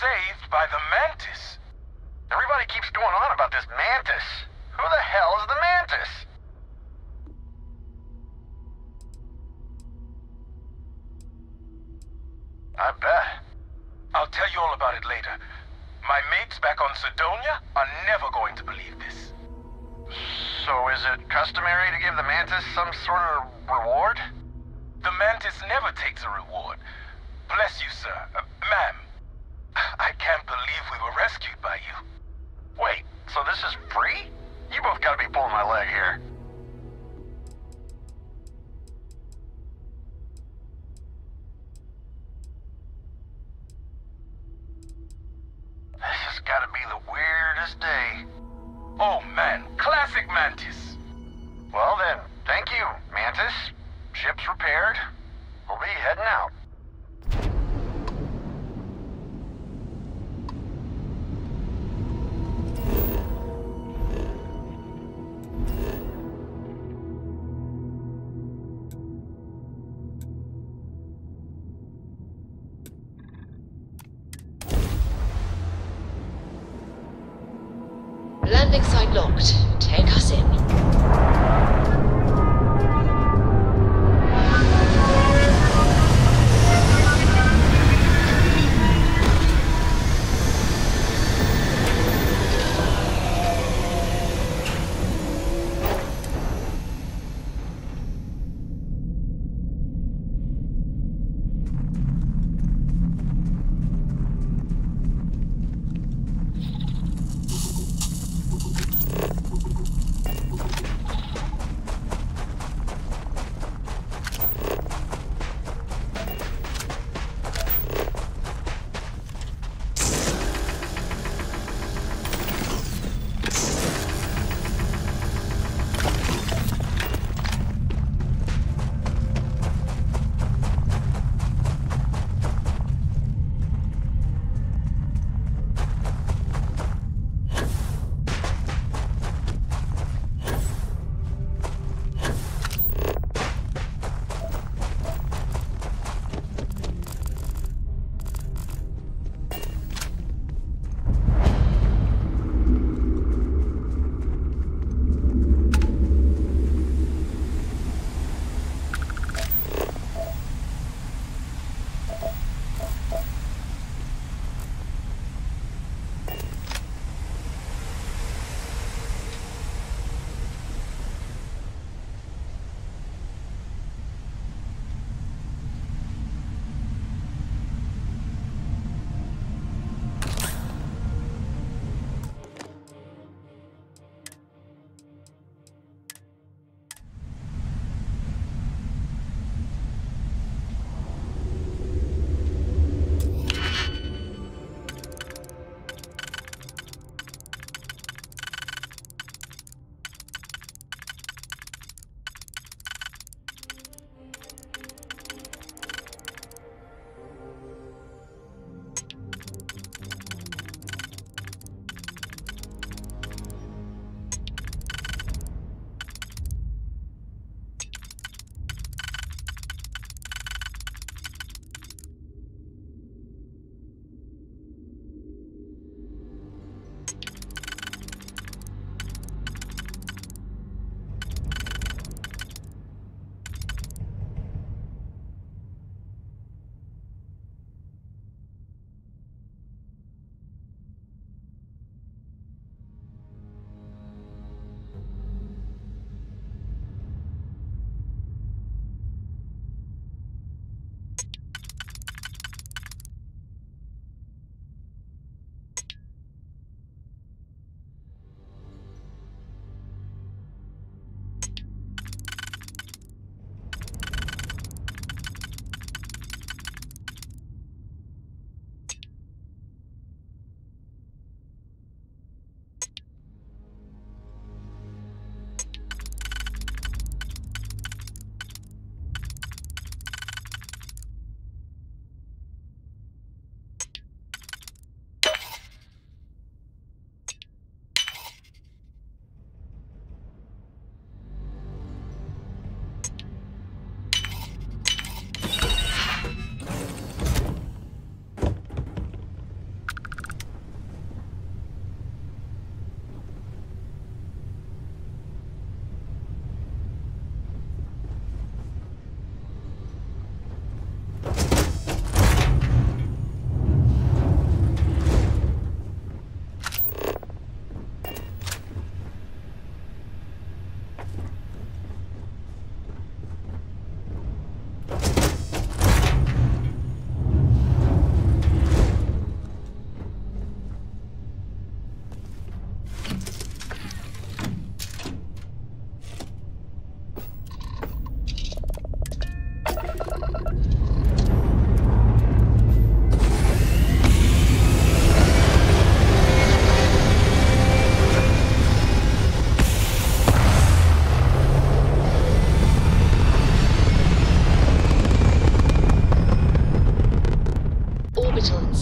saved by the mantis. Everybody keeps going on about this mantis. Who the hell is the mantis? I bet. I'll tell you all about it later. My mates back on Sidonia are never going to believe this. So is it customary to give the mantis some sort of reward? The mantis never takes a reward. Bless you, sir. Ma'am. I can't believe we were rescued by you. Wait, so this is free? You both gotta be pulling my leg here. This has gotta be the weirdest day. Oh man, classic Mantis. Well then, thank you, Mantis. Ship's repaired. We'll be heading out. Landing site locked. Take us in.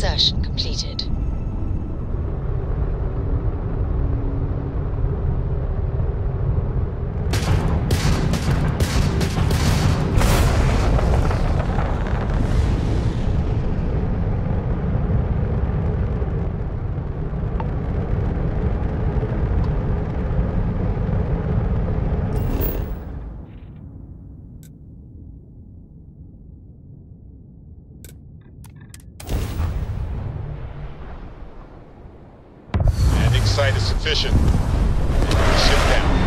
Insertion completed. Site is sufficient. Ship down.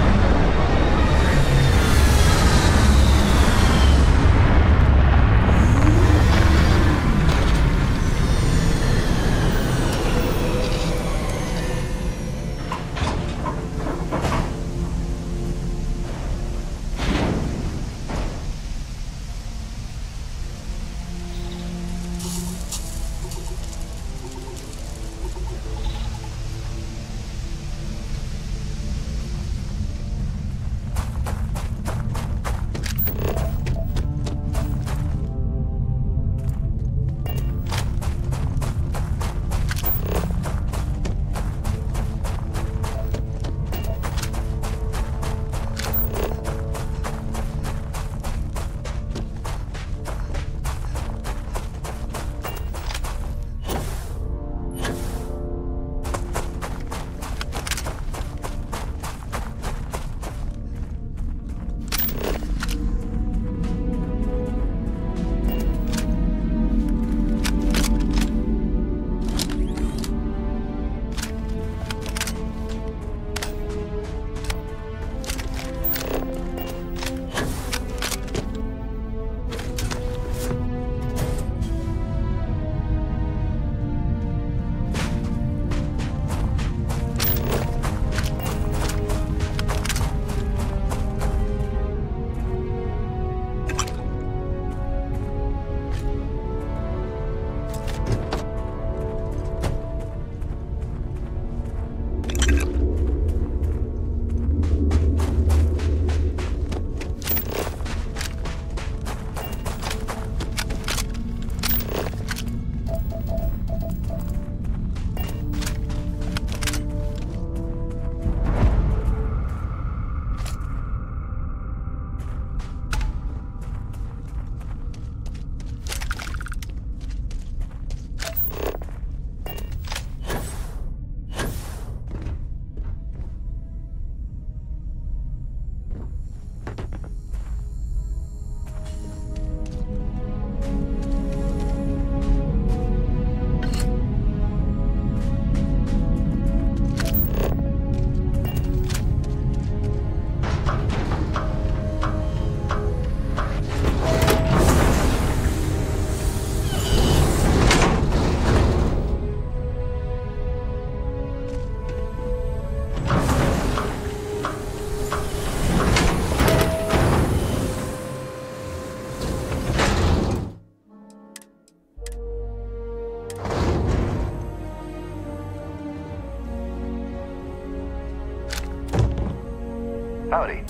Howdy.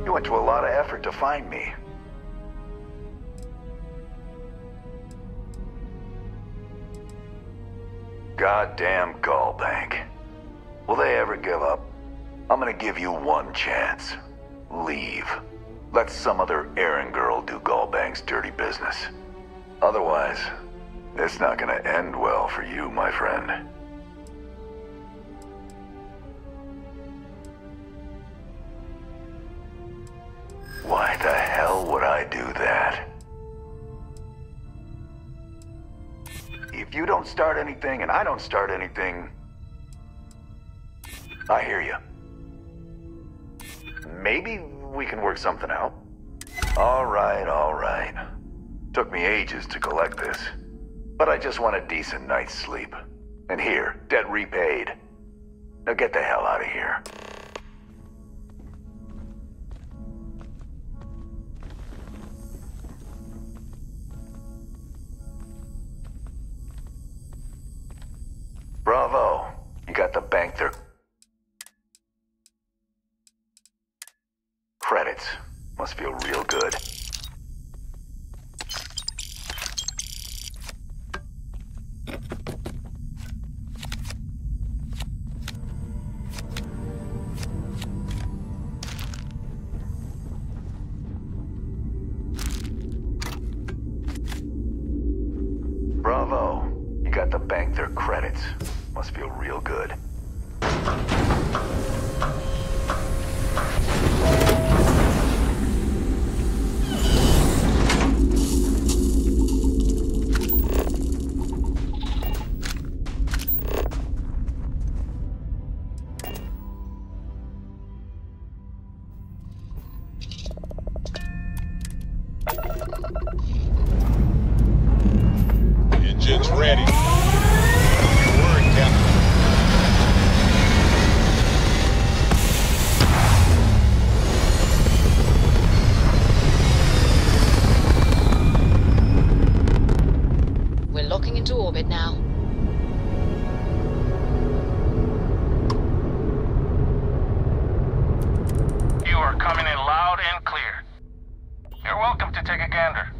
You went to a lot of effort to find me. Goddamn Gallbank. Will they ever give up? I'm gonna give you one chance. Leave. Let some other errand girl do Gallbank's dirty business. Otherwise, it's not gonna end well for you, my friend. Why the hell would I do that? If you don't start anything and I don't start anything... I hear you. Maybe we can work something out. All right. Took me ages to collect this. But I just want a decent night's sleep. And here, debt repaid. Now get the hell out of here. Bravo. You got the bank there. Credits. Must feel real good. Bravo. You got to bank their credits. Must feel real good. Engine's ready. Word, Captain. We're locking into orbit now. You are coming in loud and clear. You're welcome to take a gander.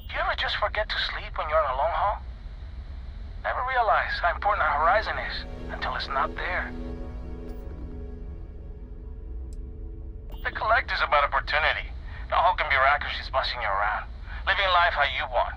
You ever just forget to sleep when you're on a long haul? Never realize how important a horizon is until it's not there. The Collect is about opportunity. No hulking bureaucracy's bossing you around. Living life how you want.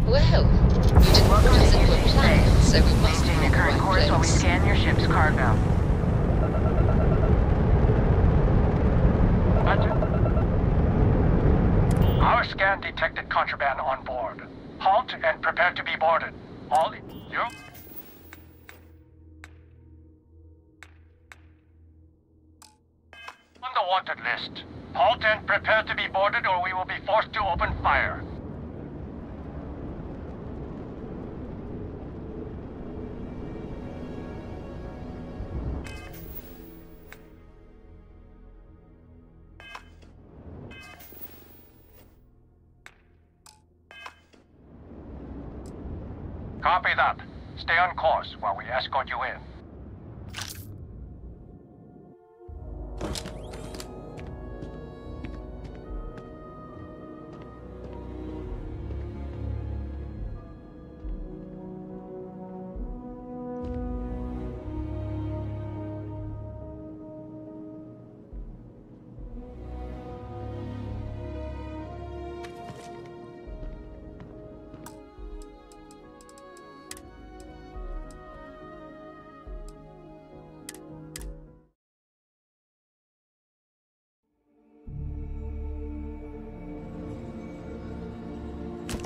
Well, you didn't put us into a plan, so we must Maintain your current course while we scan your ship's cargo. Our scan detected contraband on board. Halt and prepare to be boarded. All you. On the wanted list. Halt and prepare to be boarded or we will be forced to open fire. Copy that. Stay on course while we escort you in.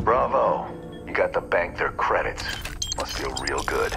Bravo. You got to bank their credits. Must feel real good.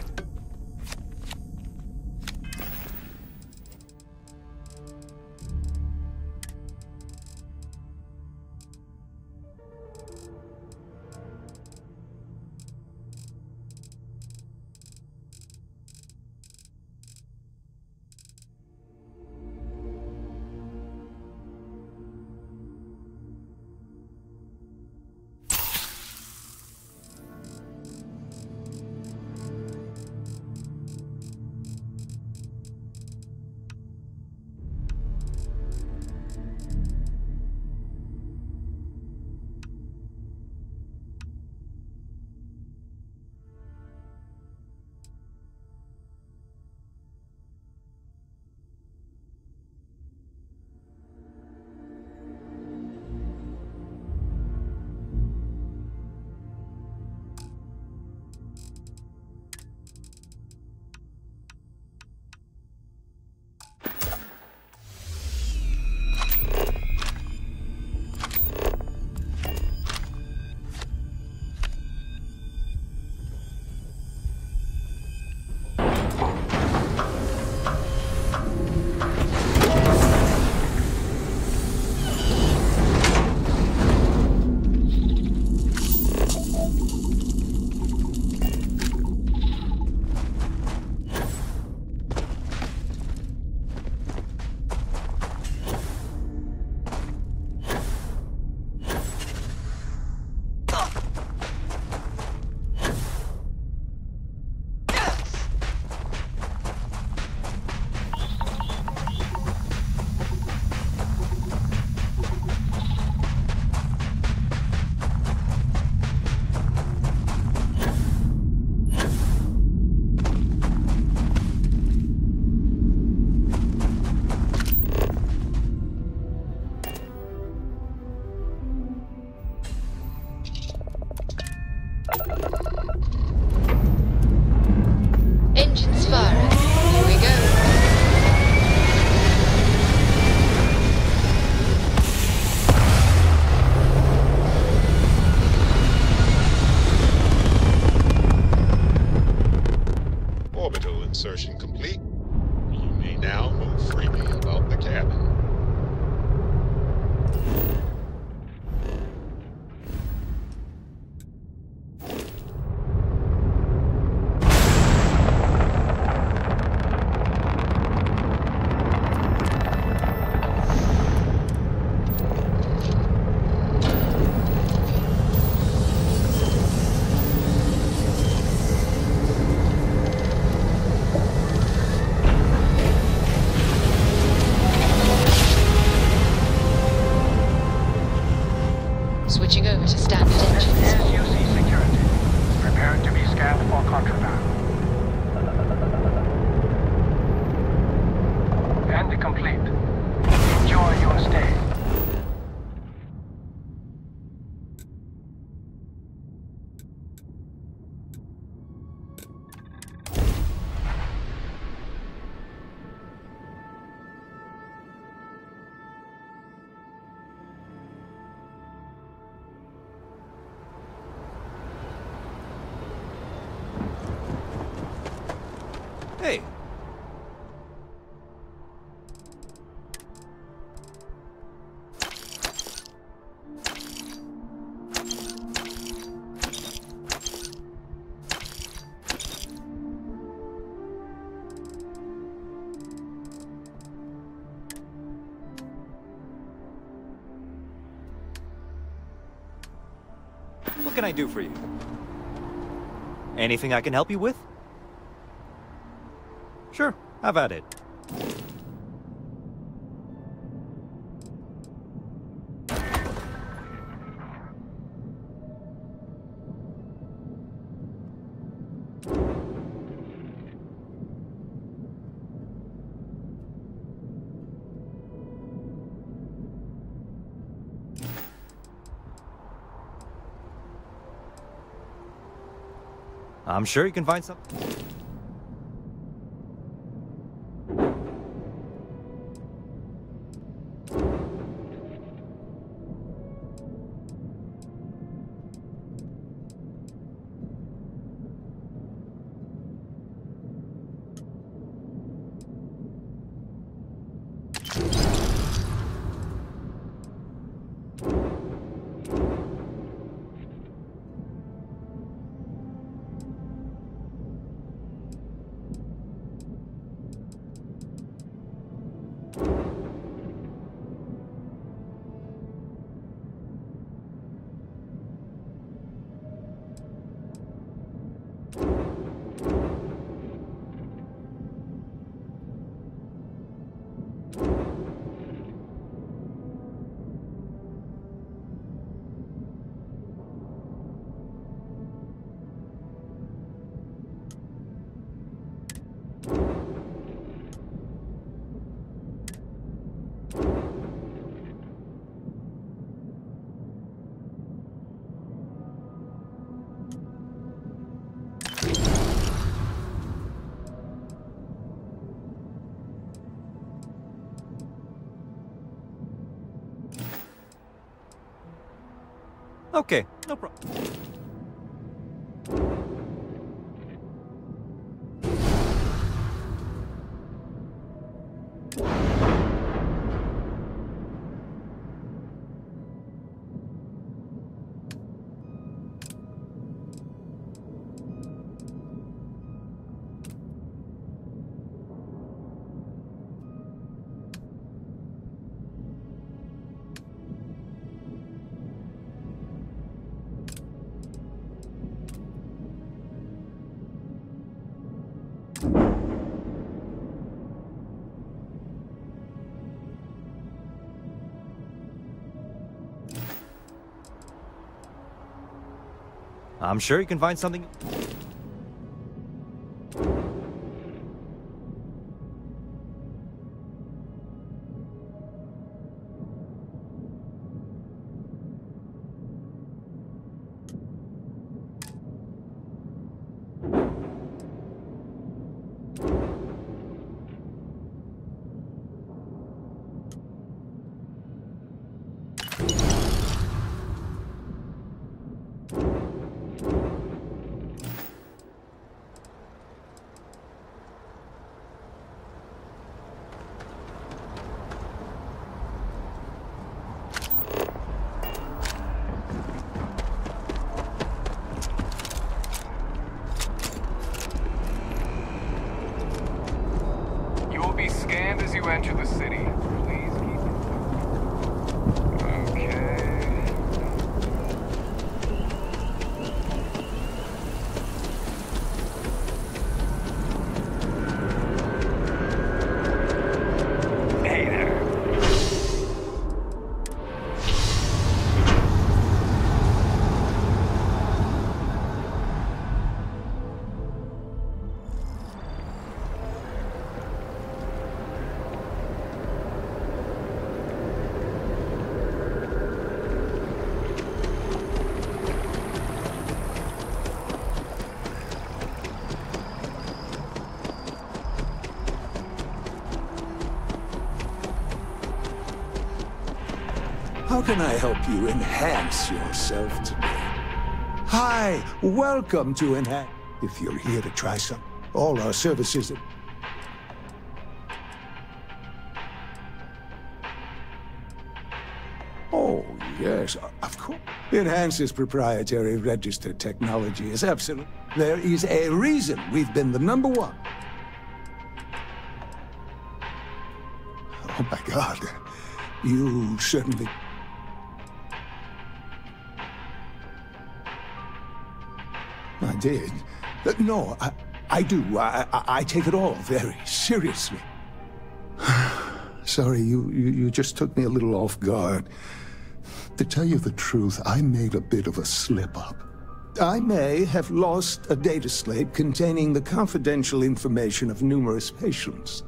Engines firing. Here we go. Orbital insertion complete. You may now move freely about the cabin. Switching over to standard This engines. is UC Security. Prepare to be scanned for contraband. And complete. Enjoy your stay. Hey. What can I do for you? Anything I can help you with? Sure, have at it. I'm sure you can find something. Okay, no problem. I'm sure you can find something. How can I help you enhance yourself today? Hi, welcome to Enhance. If you're here to try some, all our services are... Oh, yes, of course. Enhance's proprietary registered technology is absolute. There is a reason we've been the #1. Oh, my God. You certainly... I did. No, I do. I take it all very seriously. Sorry, you just took me a little off guard. To tell you the truth, I made a bit of a slip-up. I may have lost a data slate containing the confidential information of numerous patients.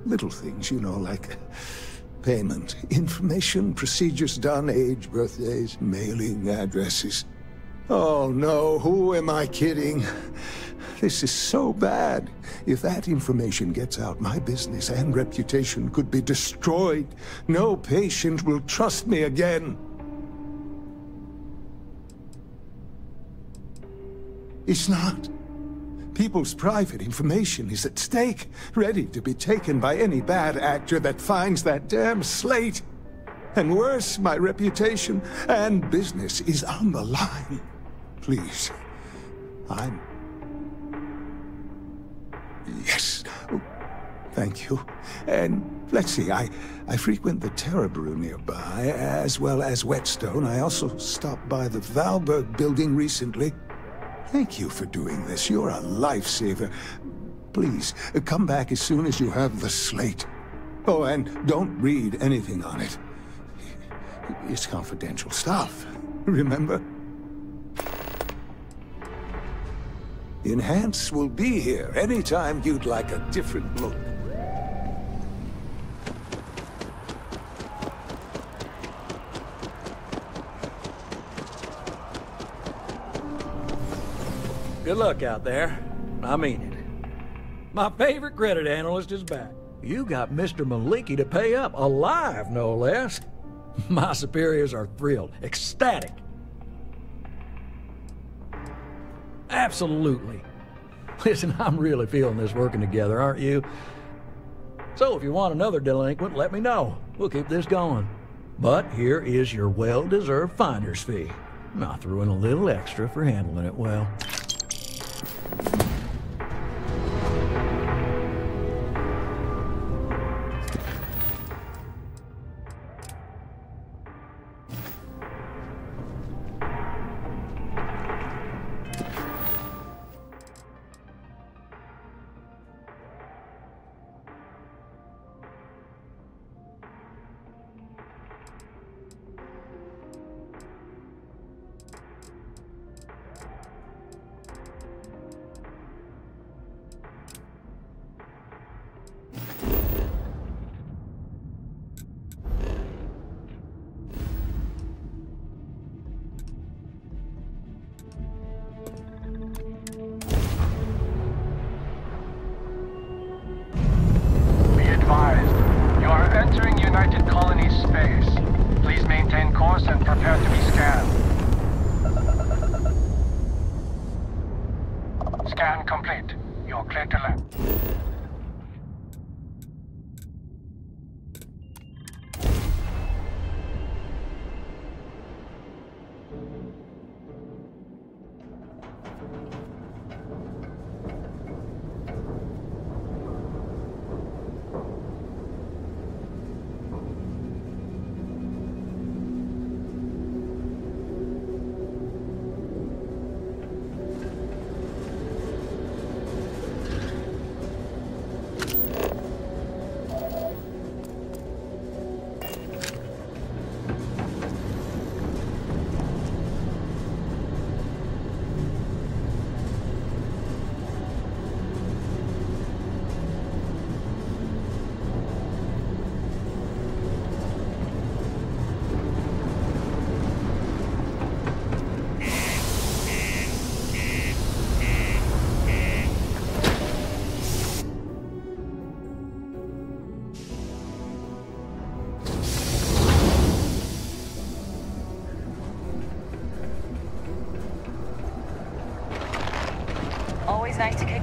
Little things, you know, like payment, information, procedures done, age, birthdays, mailing addresses. Oh no, who am I kidding? This is so bad. If that information gets out, my business and reputation could be destroyed. No patient will trust me again. It's not. People's private information is at stake, ready to be taken by any bad actor that finds that damn slate. And worse, my reputation and business is on the line. Please, Yes. Thank you. And let's see, I frequent the Terror Brew nearby, as well as Whetstone. I also stopped by the Valberg building recently. Thank you for doing this. You're a lifesaver. Please, come back as soon as you have the slate. Oh, and don't read anything on it. It's confidential stuff, remember? Enhance will be here anytime you'd like a different look. Good luck out there. I mean it. My favorite credit analyst is back. You got Mr. Maliki to pay up, alive no less. My superiors are thrilled, ecstatic. Absolutely. Listen, I'm really feeling this working together, aren't you? So if you want another delinquent, let me know. We'll keep this going. But here is your well-deserved finder's fee. I threw in a little extra for handling it well.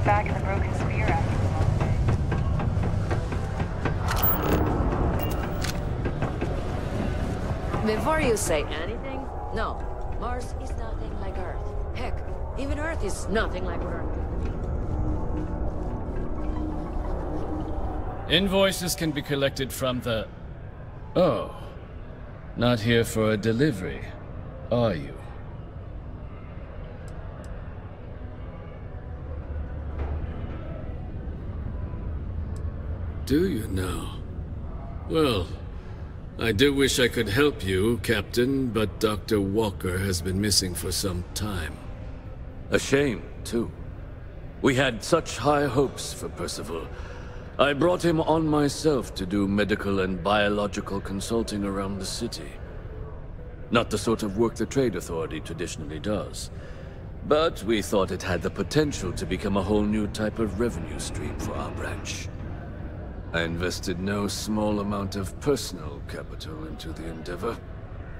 back in the broken spear after a long day. Before you say anything, no. Mars is nothing like Earth. Heck, even Earth is nothing like what Earth. Invoices can be collected from the... Oh. Not here for a delivery, are you? Do you now? Well, I do wish I could help you, Captain, but Dr. Walker has been missing for some time. A shame, too. We had such high hopes for Percival. I brought him on myself to do medical and biological consulting around the city. Not the sort of work the Trade Authority traditionally does. But we thought it had the potential to become a whole new type of revenue stream for our branch. I invested no small amount of personal capital into the endeavor.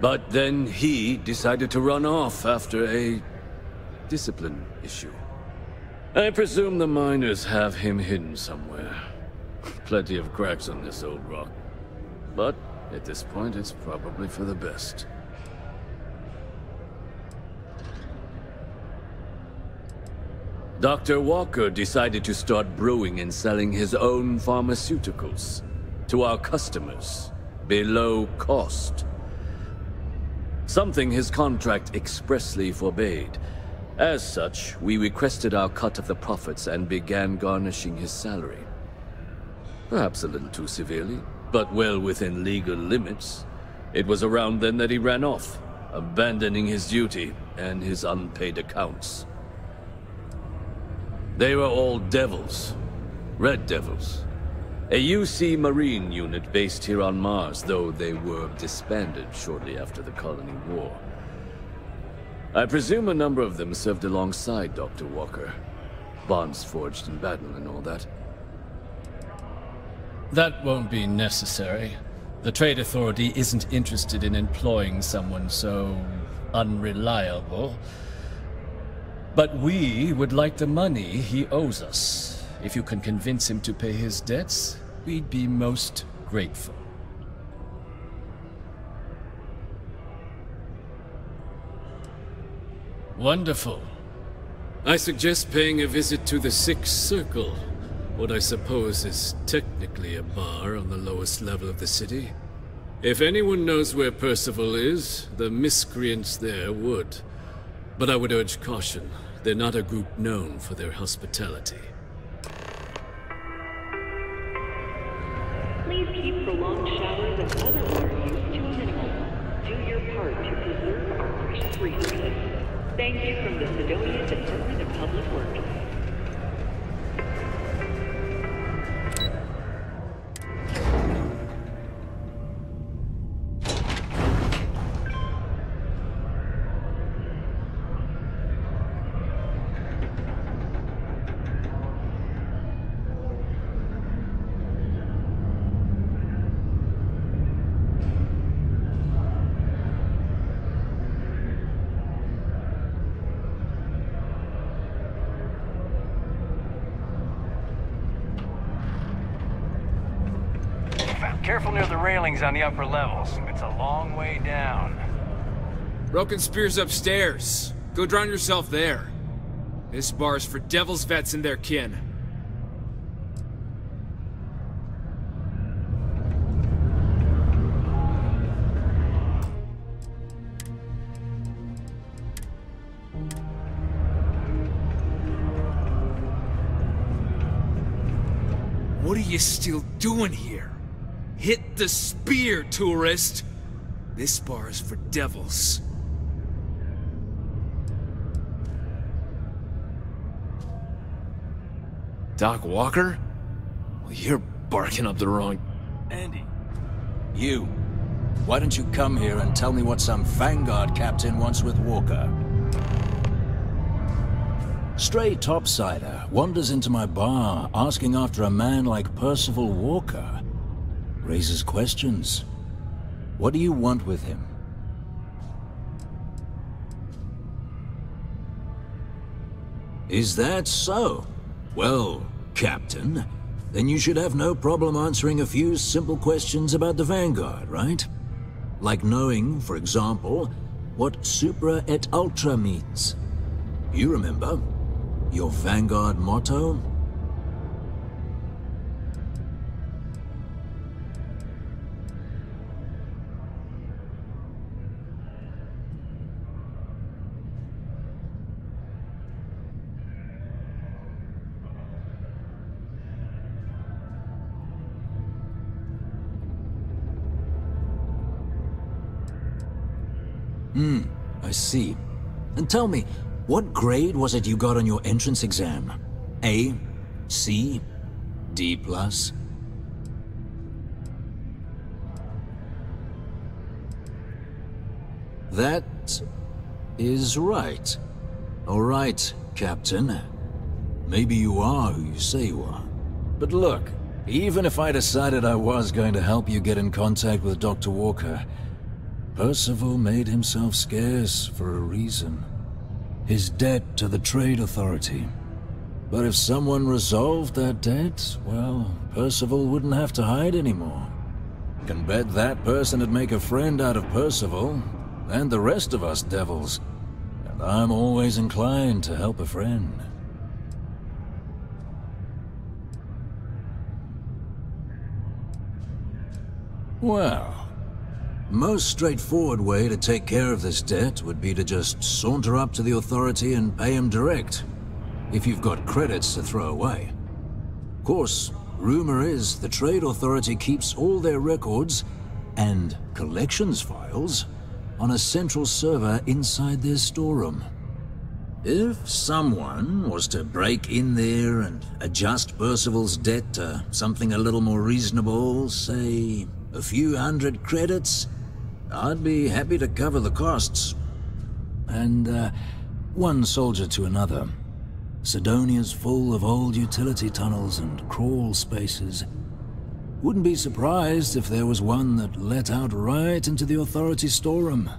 But then he decided to run off after a discipline issue. I presume the miners have him hidden somewhere. Plenty of cracks on this old rock. But at this point, it's probably for the best. Dr. Walker decided to start brewing and selling his own pharmaceuticals to our customers below cost. Something his contract expressly forbade. As such, we requested our cut of the profits and began garnishing his salary. Perhaps a little too severely, but well within legal limits. It was around then that he ran off, abandoning his duty and his unpaid accounts. They were all devils. Red Devils. A UC Marine unit based here on Mars, though they were disbanded shortly after the Colony War. I presume a number of them served alongside Dr. Walker. Bonds forged in battle and all that. That won't be necessary. The Trade Authority isn't interested in employing someone so unreliable. But we would like the money he owes us. If you can convince him to pay his debts, we'd be most grateful. Wonderful. I suggest paying a visit to the Sixth Circle, what I suppose is technically a bar on the lowest level of the city. If anyone knows where Percival is, the miscreants there would. But I would urge caution. They're not a group known for their hospitality. Please keep prolonged showers and other water use to a minimum. Do your part to preserve our precious resources. Thank you from the Sidonia Department of Public Works. Careful near the railings on the upper levels. It's a long way down. Broken spear's upstairs. Go drown yourself there. This bar's for Devil's vets and their kin. What are you still doing here? Hit the spear, tourist! This bar is for devils. Doc Walker? Well, you're barking up the wrong... Andy. You. Why don't you come here and tell me what some Vanguard captain wants with Walker? Stray topsider wanders into my bar asking after a man like Percival Walker. Raises questions. What do you want with him? Is that so? Well, Captain, then you should have no problem answering a few simple questions about the Vanguard, right? Like knowing, for example, what Supra et Ultra means. You remember? Your Vanguard motto? I see. And tell me, what grade was it you got on your entrance exam? A? C? D+? That is right. All right, Captain. Maybe you are who you say you are. But look, even if I decided I was going to help you get in contact with Dr. Walker, Percival made himself scarce for a reason. His debt to the Trade Authority. But if someone resolved that debt, well, Percival wouldn't have to hide anymore. Can bet that person would make a friend out of Percival, and the rest of us devils. And I'm always inclined to help a friend. Well, most straightforward way to take care of this debt would be to just saunter up to the Authority and pay him direct, if you've got credits to throw away. Of course, rumor is the Trade Authority keeps all their records and collections files on a central server inside their storeroom. If someone was to break in there and adjust Percival's debt to something a little more reasonable, say a few hundred credits, I'd be happy to cover the costs. And, one soldier to another. Sidonia's full of old utility tunnels and crawl spaces. Wouldn't be surprised if there was one that let out right into the Authority storeroom.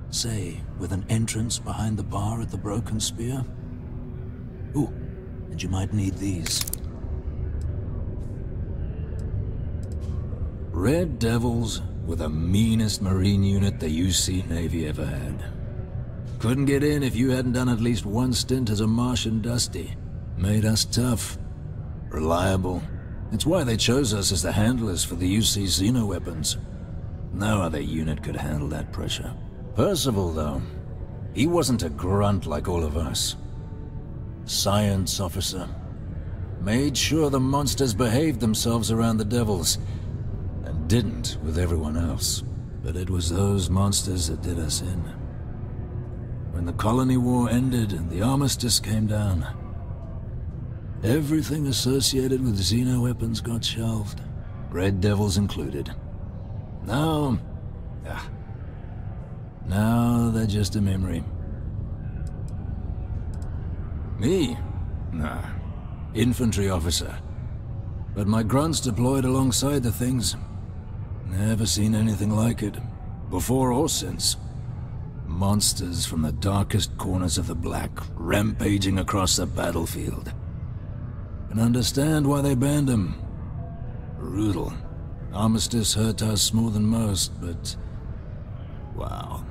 Say, with an entrance behind the bar at the Broken Spear. Ooh, and you might need these. Red Devils were the meanest Marine unit the UC Navy ever had. Couldn't get in if you hadn't done at least one stint as a Martian Dusty. Made us tough. Reliable. It's why they chose us as the handlers for the UC Xeno weapons. No other unit could handle that pressure. Percival, though, he wasn't a grunt like all of us. Science officer. Made sure the monsters behaved themselves around the Devils, and didn't with everyone else. But it was those monsters that did us in. When the Colony War ended and the Armistice came down, everything associated with Xeno weapons got shelved, Red Devils included. Now they're just a memory. Me? Nah. Infantry officer. But my grunts deployed alongside the things. Never seen anything like it, before or since. Monsters from the darkest corners of the Black, rampaging across the battlefield. Can understand why they banned them. Brutal. Armistice hurt us more than most, but... wow.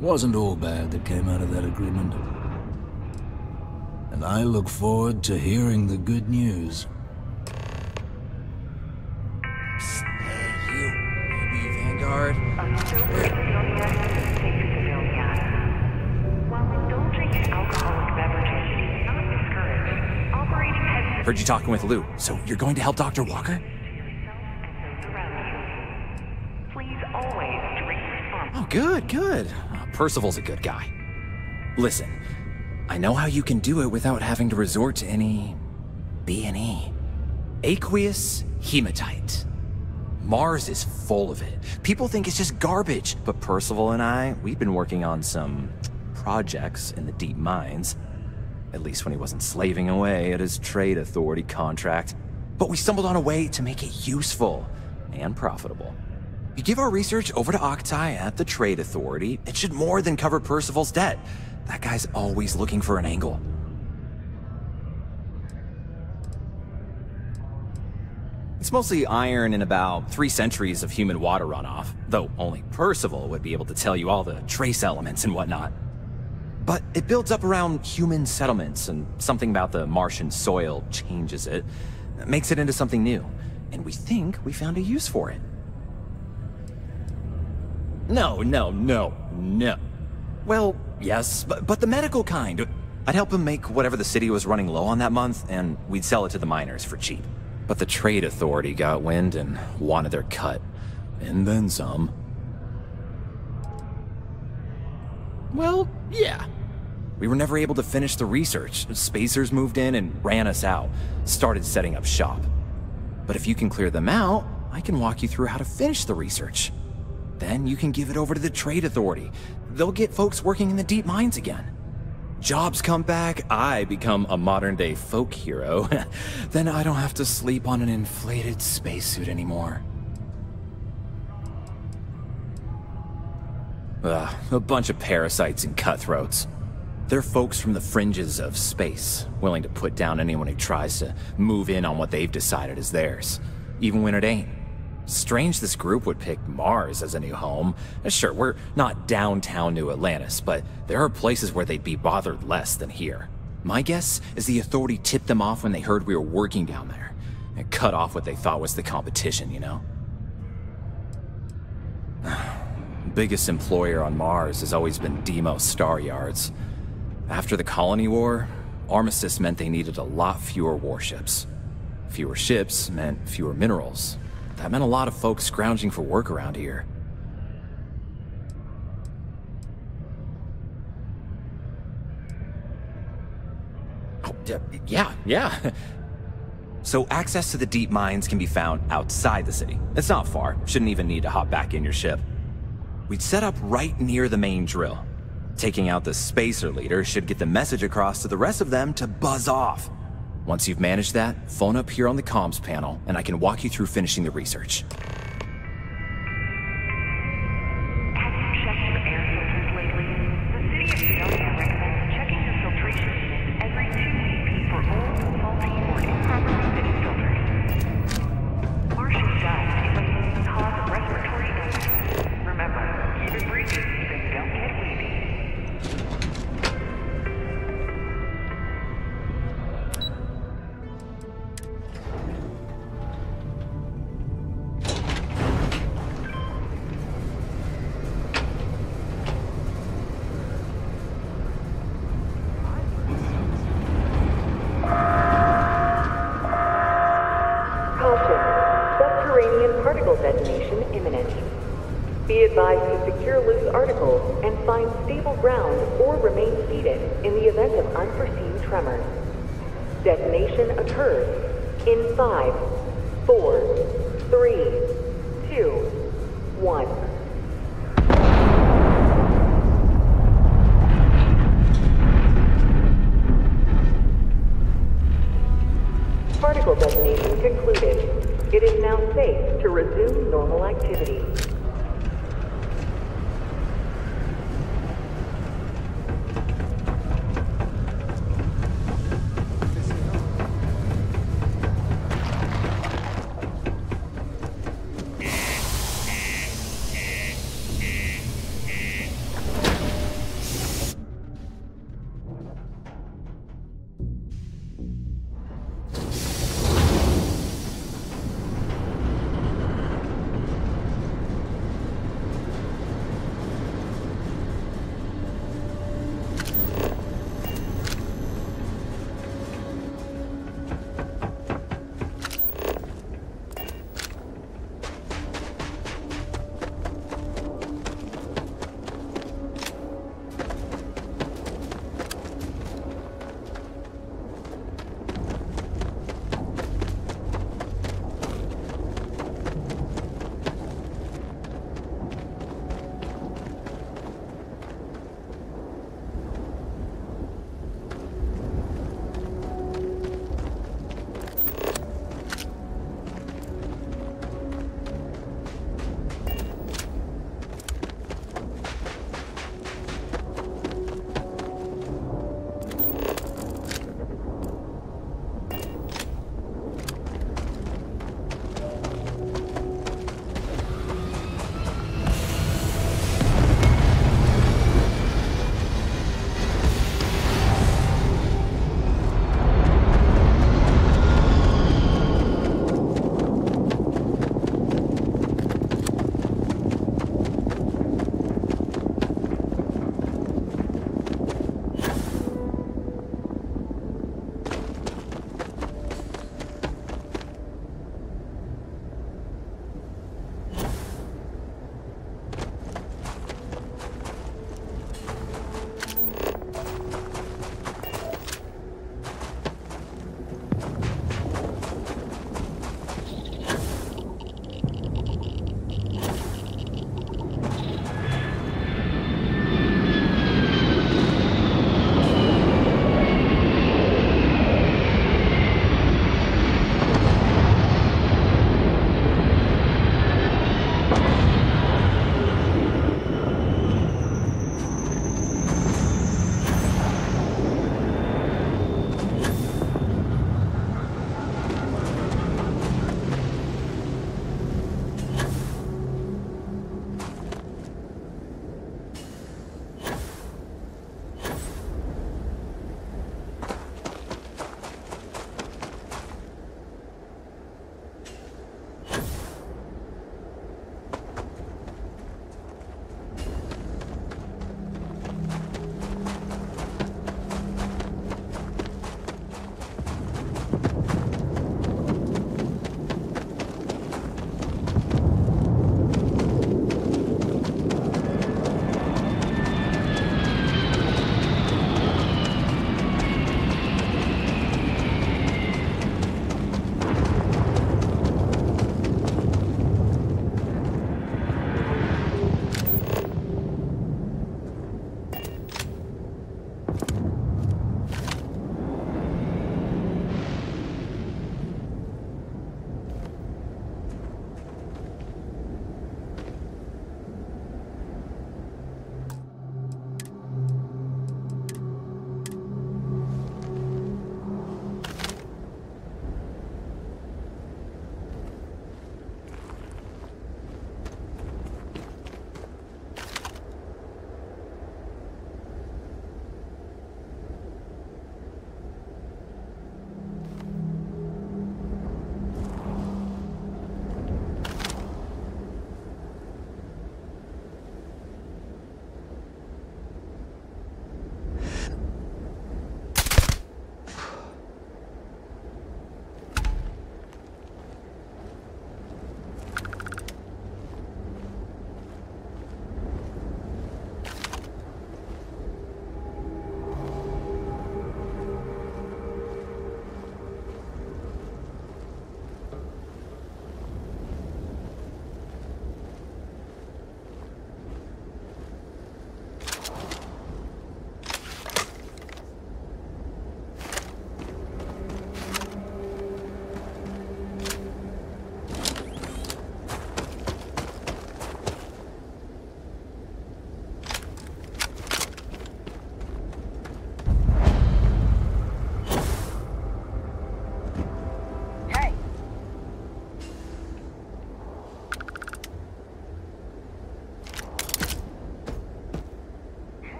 Wasn't all bad that came out of that agreement. And I look forward to hearing the good news. Psst, hey, you. Maybe Vanguard? Heard you talking with Lou, so you're going to help Dr. Walker? Oh, good, good. Percival's a good guy. Listen, I know how you can do it without having to resort to any B&E. Aqueous hematite. Mars is full of it. People think it's just garbage, but Percival and I, we've been working on some projects in the deep mines. At least when he wasn't slaving away at his Trade Authority contract. But we stumbled on a way to make it useful and profitable. You give our research over to Octai at the Trade Authority, it should more than cover Percival's debt. That guy's always looking for an angle. mostly iron and about 3 centuries of human water runoff, though only Percival would be able to tell you all the trace elements and whatnot. But it builds up around human settlements, and something about the Martian soil changes it, makes it into something new, and we think we found a use for it. No. Well, yes, but the medical kind. I'd help him make whatever the city was running low on that month, and we'd sell it to the miners for cheap. But the Trade Authority got wind and wanted their cut. And then some. Well, yeah. We were never able to finish the research. Spacers moved in and ran us out. Started setting up shop. But if you can clear them out, I can walk you through how to finish the research. Then you can give it over to the Trade Authority. They'll get folks working in the deep mines again. Jobs come back, I become a modern-day folk hero. Then I don't have to sleep on an inflated spacesuit anymore. A bunch of parasites and cutthroats. They're folks from the fringes of space, willing to put down anyone who tries to move in on what they've decided is theirs, even when it ain't. Strange this group would pick Mars as a new home. Sure, we're not downtown New Atlantis, but there are places where they'd be bothered less than here. My guess is the Authority tipped them off when they heard we were working down there, and cut off what they thought was the competition, you know? Biggest employer on Mars has always been Deimos Star Yards. After the Colony War, Armistice meant they needed a lot fewer warships. Fewer ships meant fewer minerals. That meant a lot of folks scrounging for work around here. Oh, yeah. So access to the deep mines can be found outside the city. It's not far. Shouldn't even need to hop back in your ship. We'd set up right near the main drill. Taking out the spacer leader should get the message across to the rest of them to buzz off. Once you've managed that, phone up here on the comms panel, and I can walk you through finishing the research. Detonation occurs in 5, 4, 3, 2, 1. Particle detonation concluded. It is now safe to resume normal activity.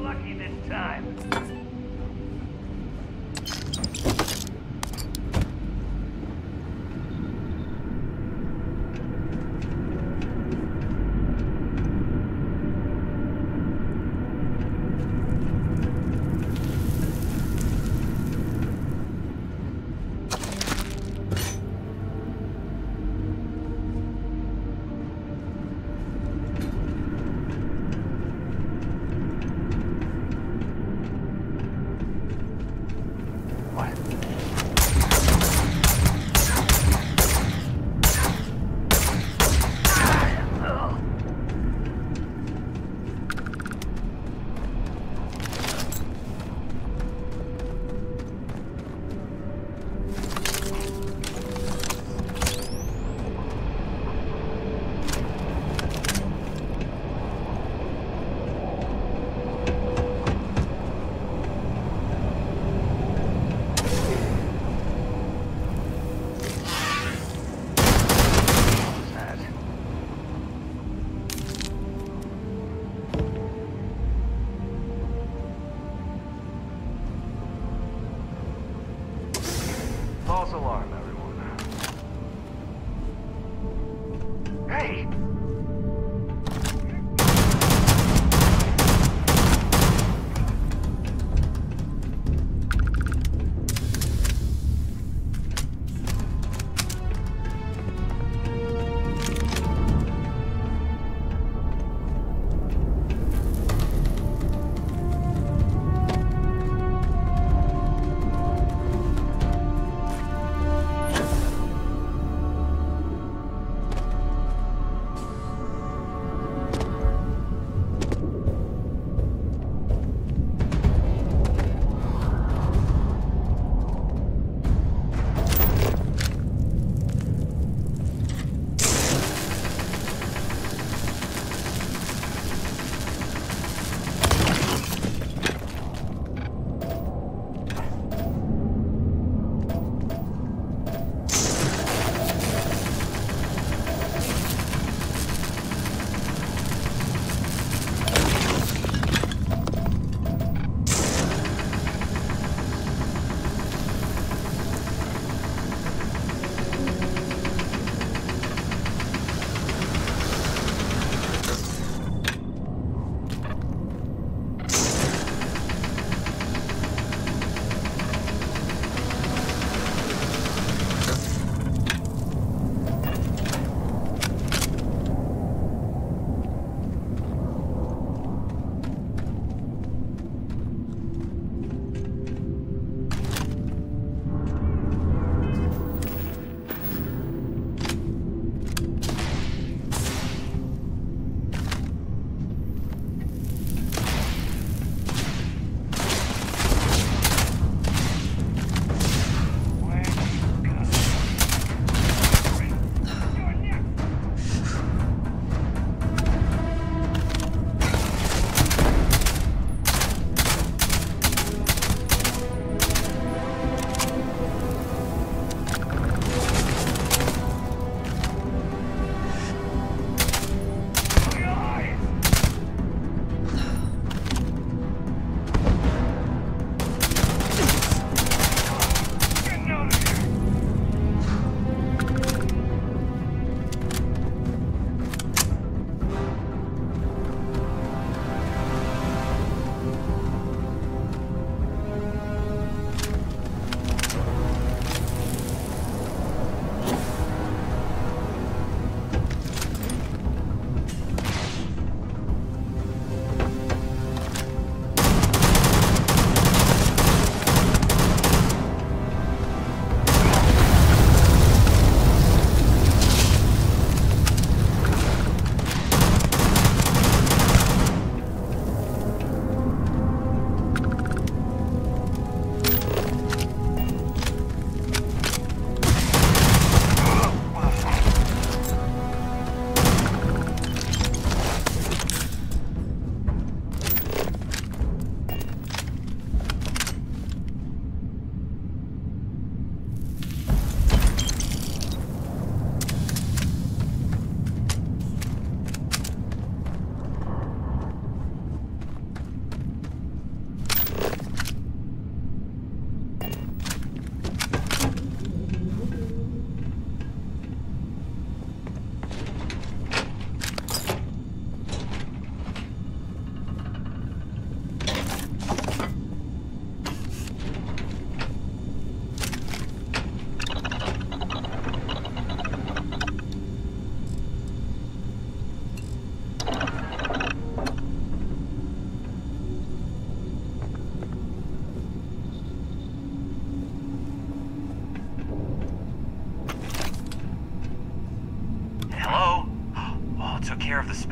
lucky this time.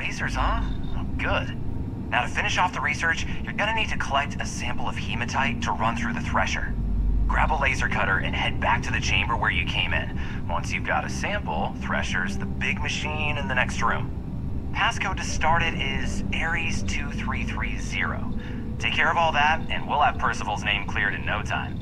spacers, huh? Oh, good. Now to finish off the research, you're gonna need to collect a sample of hematite to run through the thresher. Grab a laser cutter and head back to the chamber where you came in. Once you've got a sample, thresher's the big machine in the next room. Passcode to start it is Ares 2330. Take care of all that, and we'll have Percival's name cleared in no time.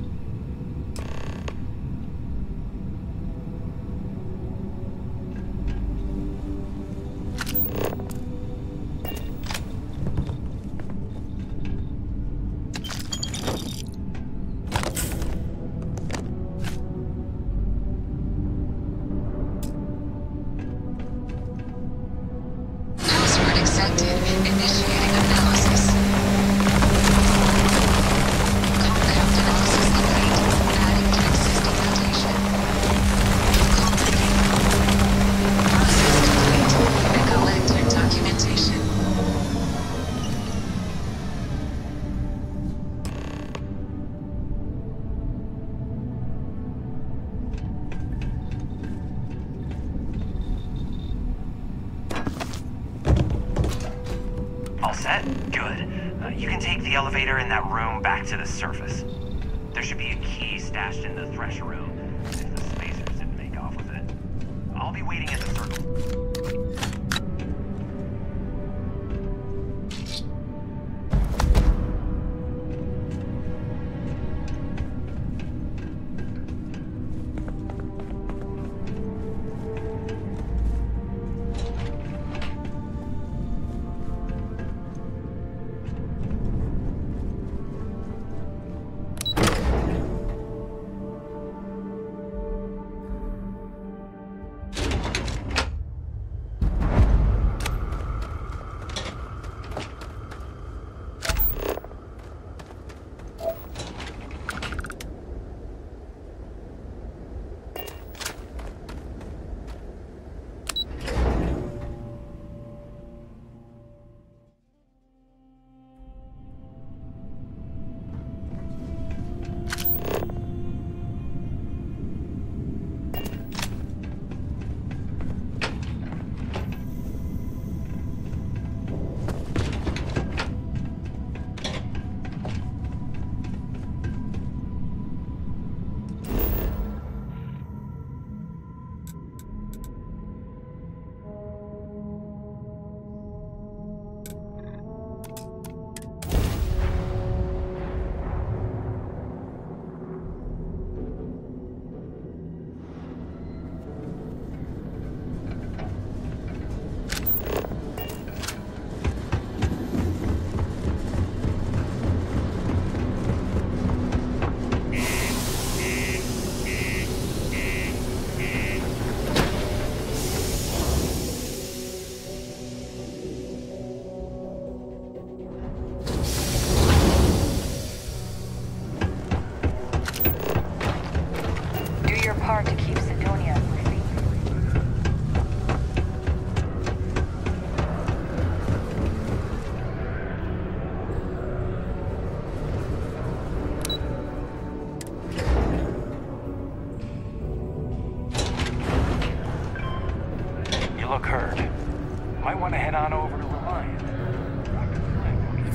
To the surface. There should be a key stashed in the thresher room. If the spacers didn't make off with it. I'll be waiting at the circle.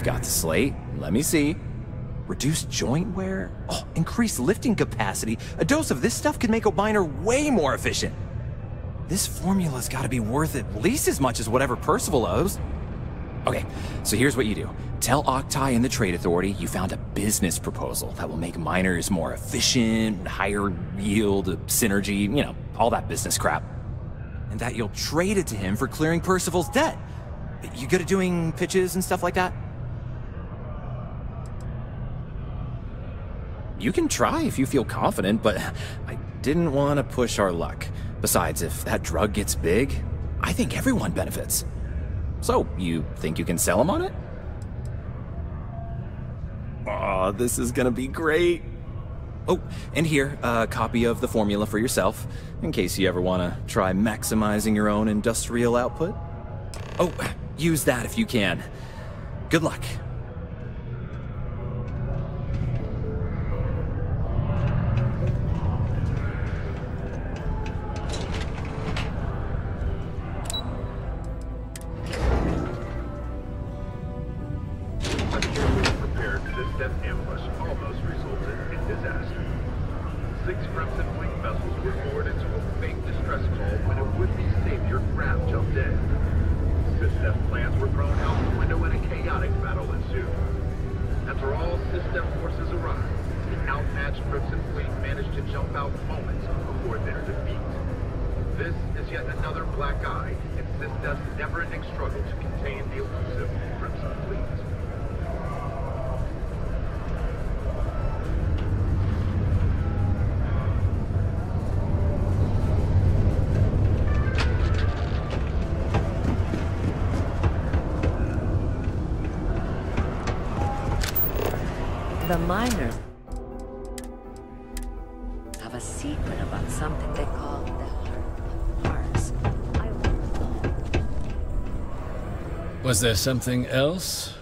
Got the slate. Let me see. Reduced joint wear? Oh, increased lifting capacity. A dose of this stuff could make a miner way more efficient. This formula's gotta be worth at least as much as whatever Percival owes. Okay, so here's what you do. Tell Octai and the Trade Authority you found a business proposal that will make miners more efficient, higher yield, synergy, you know, all that business crap. And that you'll trade it to him for clearing Percival's debt. You good at doing pitches and stuff like that? You can try if you feel confident, but I didn't want to push our luck. Besides, if that drug gets big, I think everyone benefits. So, you think you can sell him on it? Oh, this is gonna be great. Oh, and here, a copy of the formula for yourself, in case you ever want to try maximizing your own industrial output. Oh, use that if you can. Good luck. that ambush almost resulted in disaster. 6 Crimson Wing vessels were forwarded to a fake distress call when a would-be savior Graf jumped in. SysDef plans were thrown out the window and a chaotic battle ensued. After all SysDef forces arrived, the outmatched Crimson Fleet managed to jump out moments before their defeat. This is yet another black eye in SysDef's never-ending struggle to contain the elusive Crimson Fleet. The miners have a secret about something they call the Heart of Mars. Was there something else?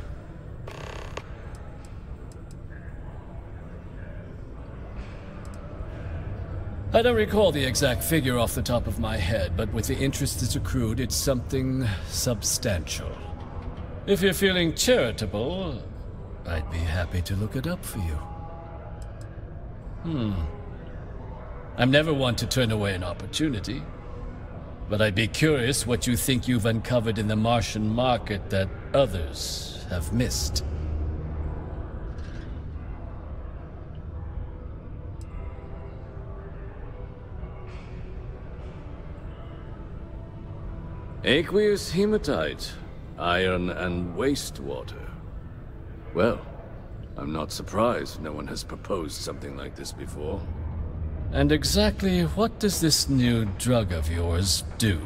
I don't recall the exact figure off the top of my head, but with the interest that's accrued, it's something substantial. If you're feeling charitable, I'd be happy to look it up for you. I'm never one to turn away an opportunity, but I'd be curious what you think you've uncovered in the Martian market that others have missed. Aqueous hematite, iron and wastewater. Well, I'm not surprised no one has proposed something like this before. And exactly what does this new drug of yours do?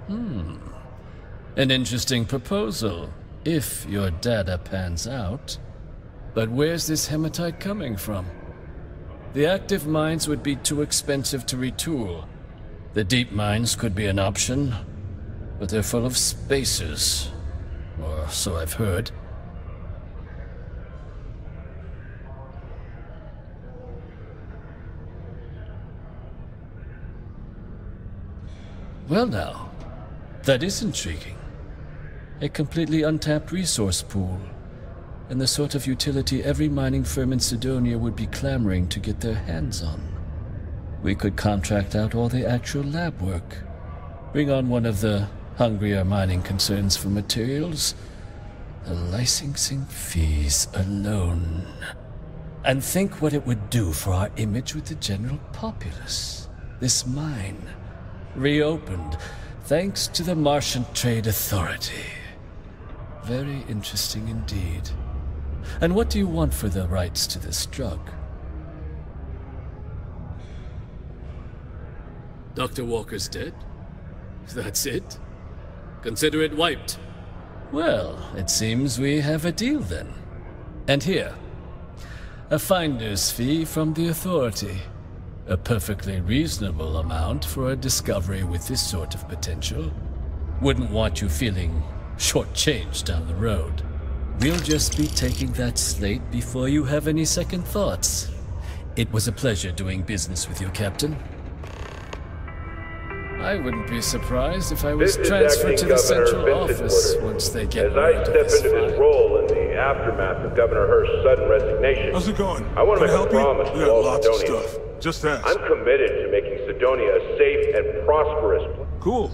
An interesting proposal, if your data pans out. But where's this hematite coming from? The active mines would be too expensive to retool. The deep mines could be an option, but they're full of spacers, or so I've heard. Well now, that is intriguing. A completely untapped resource pool, and the sort of utility every mining firm in Sidonia would be clamoring to get their hands on. We could contract out all the actual lab work, bring on one of the hungrier mining concerns for materials, the licensing fees alone. And think what it would do for our image with the general populace. This mine, reopened thanks to the Martian Trade Authority. Very interesting indeed. And what do you want for the rights to this drug? Dr. Walker's dead? That's it? Consider it wiped. Well, it seems we have a deal then. And here, a finder's fee from the Authority. A perfectly reasonable amount for a discovery with this sort of potential. Wouldn't want you feeling shortchanged down the road. We'll just be taking that slate before you have any second thoughts. It was a pleasure doing business with you, Captain. I wouldn't be surprised if I was transferred to the central office once they get As I step into this role in the aftermath of Governor Hirsch's sudden resignation, how's it going? I want to make a help you? promise Yeah, to all lots of Sidonians. stuff. Just ask. I'm committed to making Sidonia a safe and prosperous place. Cool.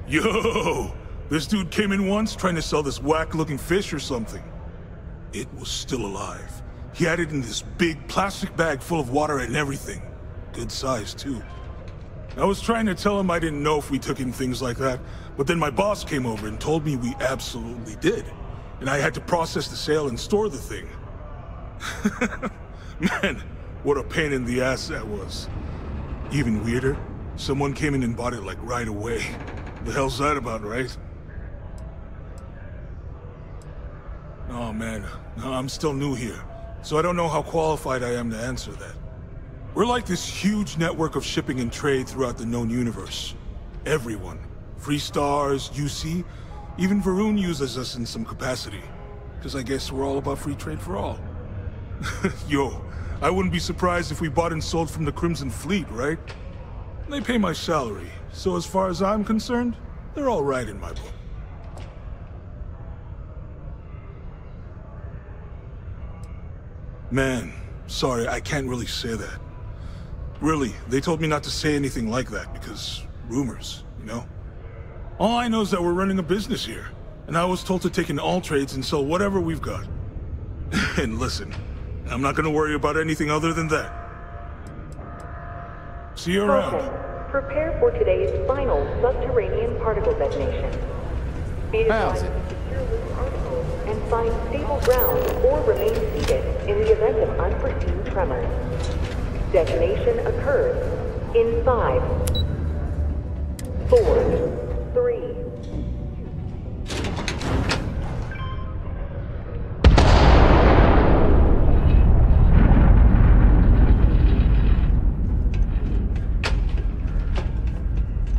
Yo! This dude came in once trying to sell this whack-looking fish or something. It was still alive. He had it in this big plastic bag full of water and everything. Good size, too. I was trying to tell him I didn't know if we took in things like that, but then my boss came over and told me we absolutely did. And I had to process the sale and store the thing. Man, what a pain in the ass that was. Even weirder, someone came in and bought it like right away. The hell's that about, right? Oh man, I'm still new here, so I don't know how qualified I am to answer that. We're like this huge network of shipping and trade throughout the known universe. Everyone. Freestars, UC, even Varun uses us in some capacity. Because I guess we're all about free trade for all. Yo, I wouldn't be surprised if we bought and sold from the Crimson Fleet, right? They pay my salary, so as far as I'm concerned, they're all right in my book. Man, sorry, I can't really say that. Really, they told me not to say anything like that because rumors, you know? All I know is that we're running a business here, and I was told to take in all trades and sell whatever we've got. And listen, I'm not gonna worry about anything other than that. See you around. Caution. Prepare for today's final subterranean particle detonation. Be advised to secure loose articles and find stable ground or remain seated in the event of unforeseen tremors. Detonation occurs in 5, 4, 3.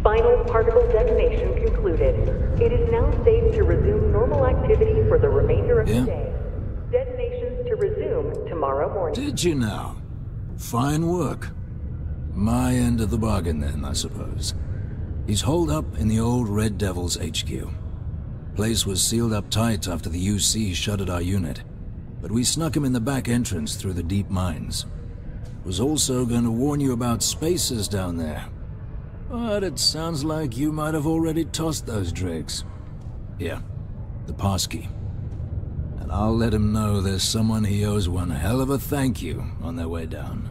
Final particle detonation concluded. It is now safe to resume normal activity for the remainder of the day. Detonations to resume tomorrow morning. Did you now? Fine work. My end of the bargain then, I suppose. He's holed up in the old Red Devil's HQ. Place was sealed up tight after the UC shuttered our unit, but we snuck him in the back entrance through the deep mines. Was also going to warn you about spacers down there. But it sounds like you might have already tossed those dregs. Here, the passkey. And I'll let him know there's someone he owes one hell of a thank you on their way down.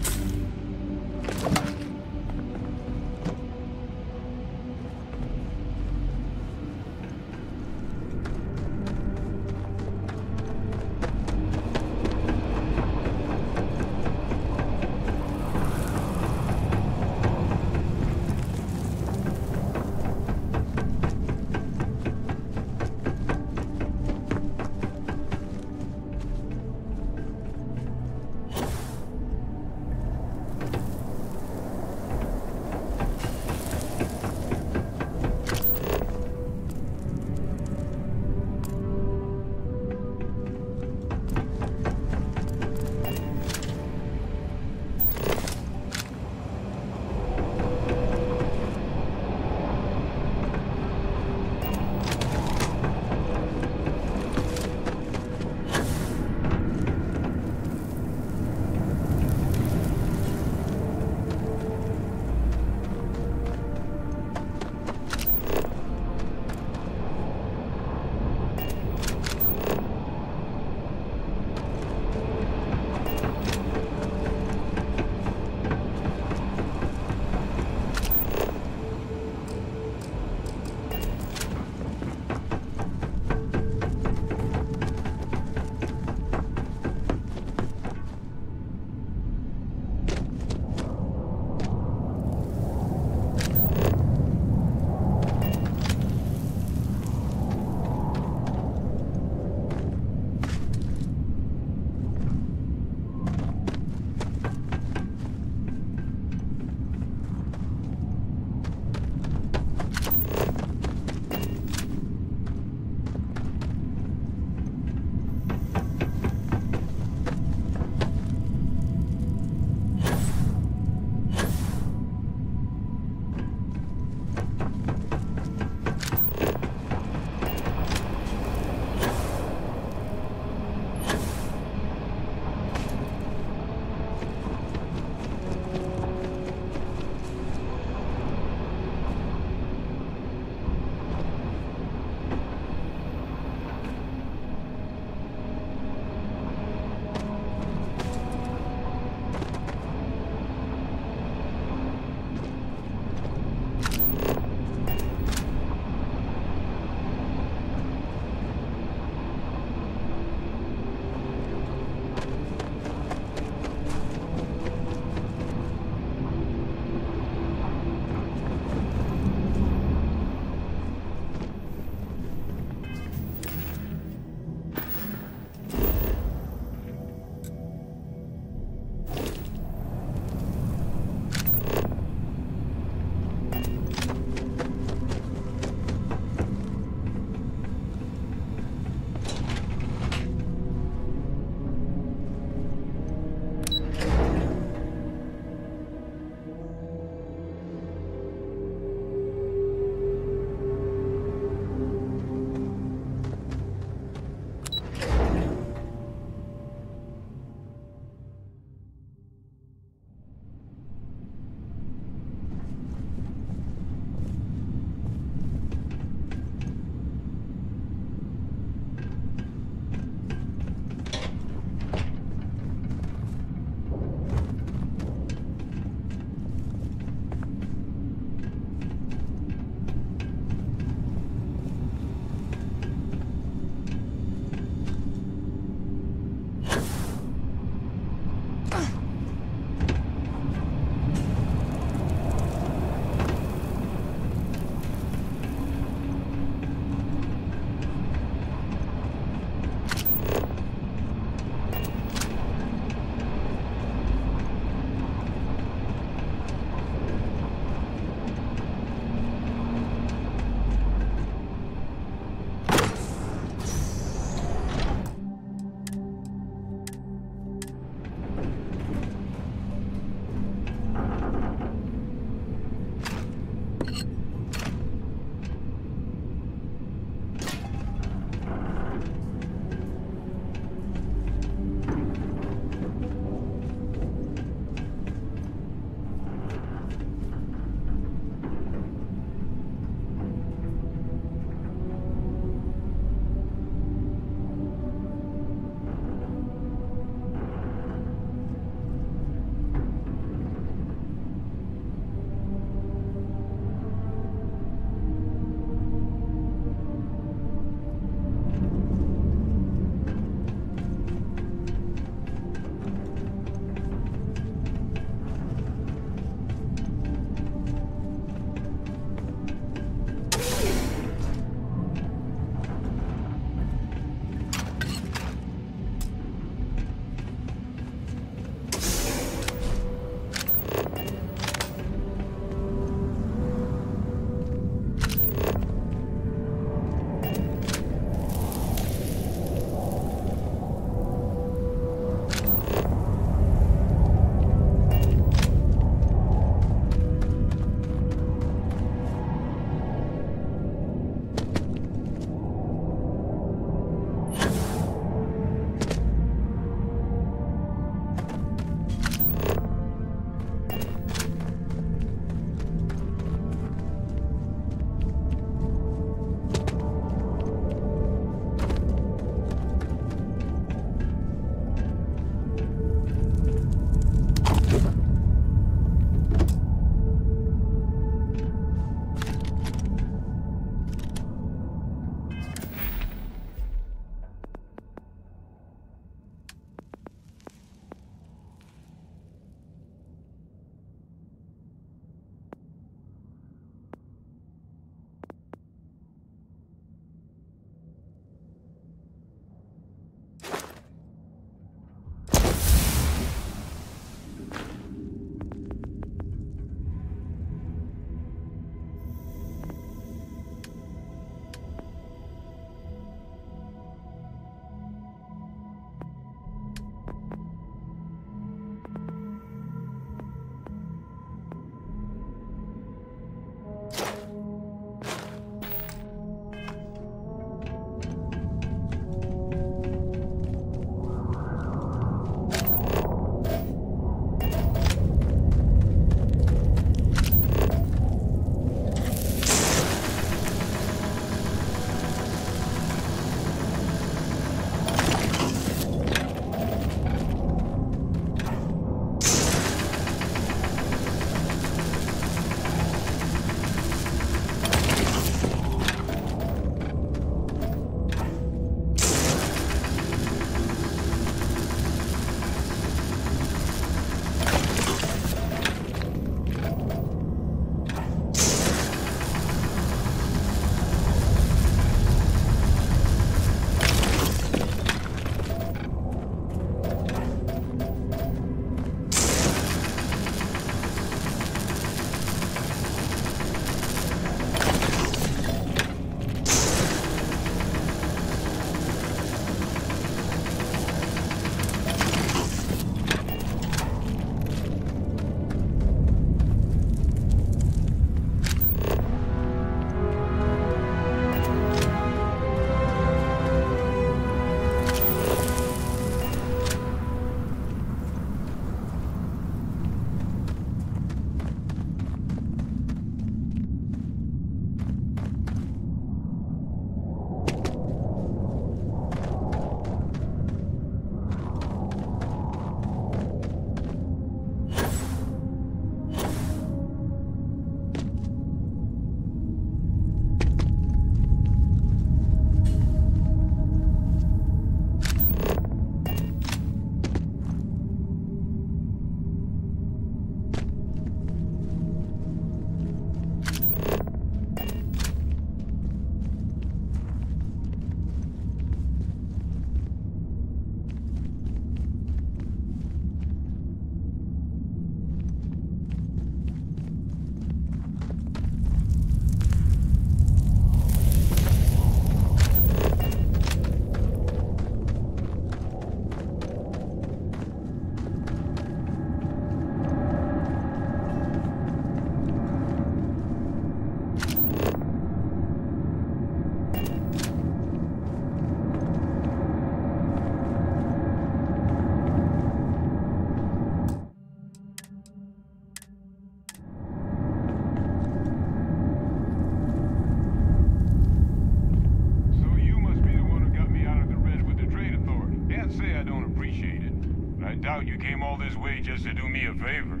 can't say I don't appreciate it, but I doubt you came all this way just to do me a favor.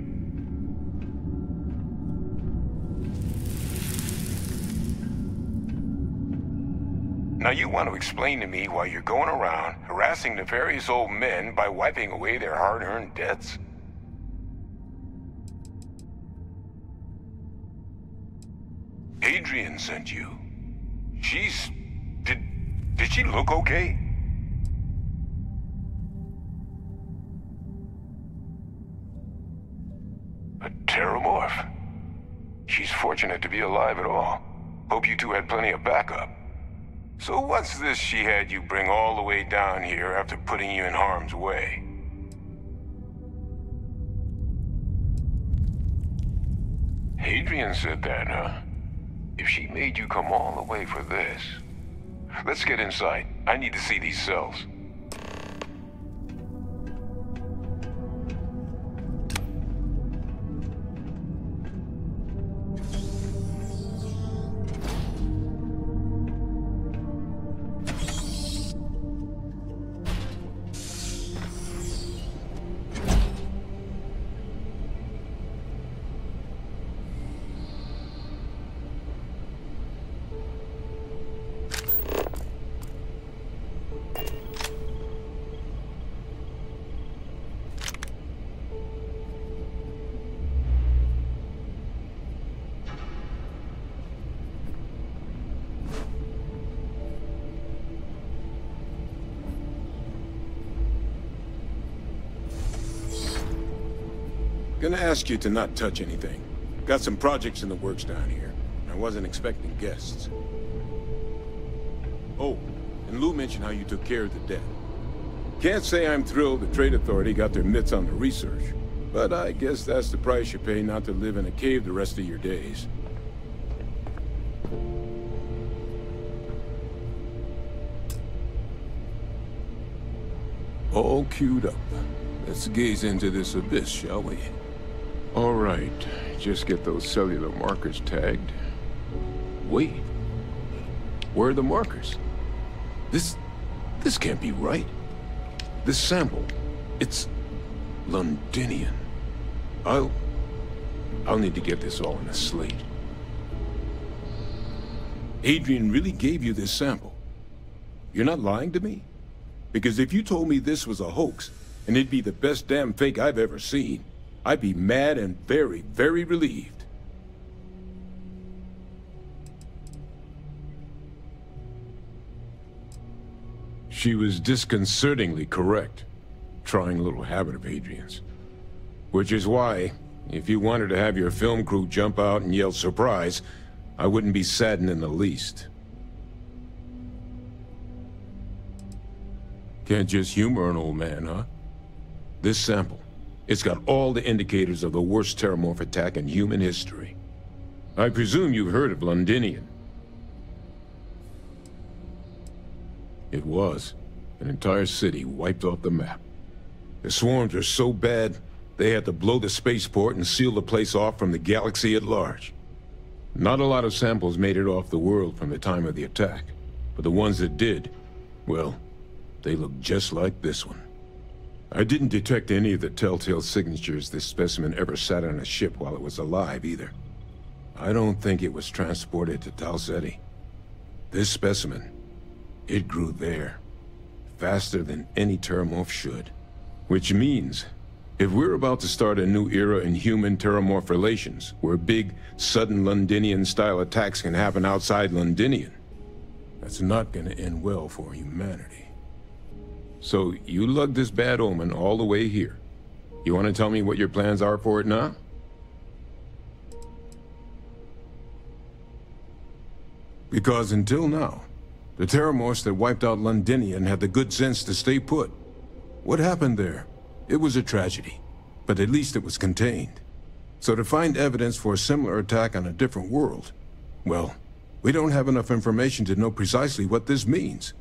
Now you want to explain to me why you're going around harassing nefarious old men by wiping away their hard-earned debts? Adrian sent you. Did she look okay? A terramorph. She's fortunate to be alive at all. Hope you two had plenty of backup. So what's this she had you bring all the way down here after putting you in harm's way? Adrian said that, huh? If she made you come all the way for this... Let's get inside. I need to see these cells. Gonna ask you to not touch anything. Got some projects in the works down here. I wasn't expecting guests. Oh, and Lou mentioned how you took care of the debt. Can't say I'm thrilled the Trade Authority got their mitts on the research, but I guess that's the price you pay not to live in a cave the rest of your days. All queued up. Let's gaze into this abyss, shall we? All right, just get those cellular markers tagged. Wait, where are the markers? This can't be right. This sample, it's Londinian. I'll need to get this all in a slate. Adrian really gave you this sample. You're not lying to me? Because if you told me this was a hoax, and it'd be the best damn fake I've ever seen, I'd be mad and very, very relieved. She was disconcertingly correct, trying a little habit of Adrian's. Which is why, if you wanted to have your film crew jump out and yell surprise, I wouldn't be saddened in the least. Can't just humor an old man, huh? This sample, it's got all the indicators of the worst terramorph attack in human history. I presume you've heard of Londinian. It was an entire city wiped off the map. The swarms are so bad, they had to blow the spaceport and seal the place off from the galaxy at large. Not a lot of samples made it off the world from the time of the attack, but the ones that did, well, they look just like this one. I didn't detect any of the telltale signatures this specimen ever sat on a ship while it was alive, either. I don't think it was transported to Tal Ceti. This specimen, it grew there, faster than any terramorph should. Which means, if we're about to start a new era in human-terramorph relations, where big, sudden Londinian-style attacks can happen outside Londinian, that's not gonna end well for humanity. So, you lugged this bad omen all the way here. You want to tell me what your plans are for it now? Because until now, the terramorphs that wiped out Londinian had the good sense to stay put. What happened there? It was a tragedy, but at least it was contained. So to find evidence for a similar attack on a different world, well, we don't have enough information to know precisely what this means.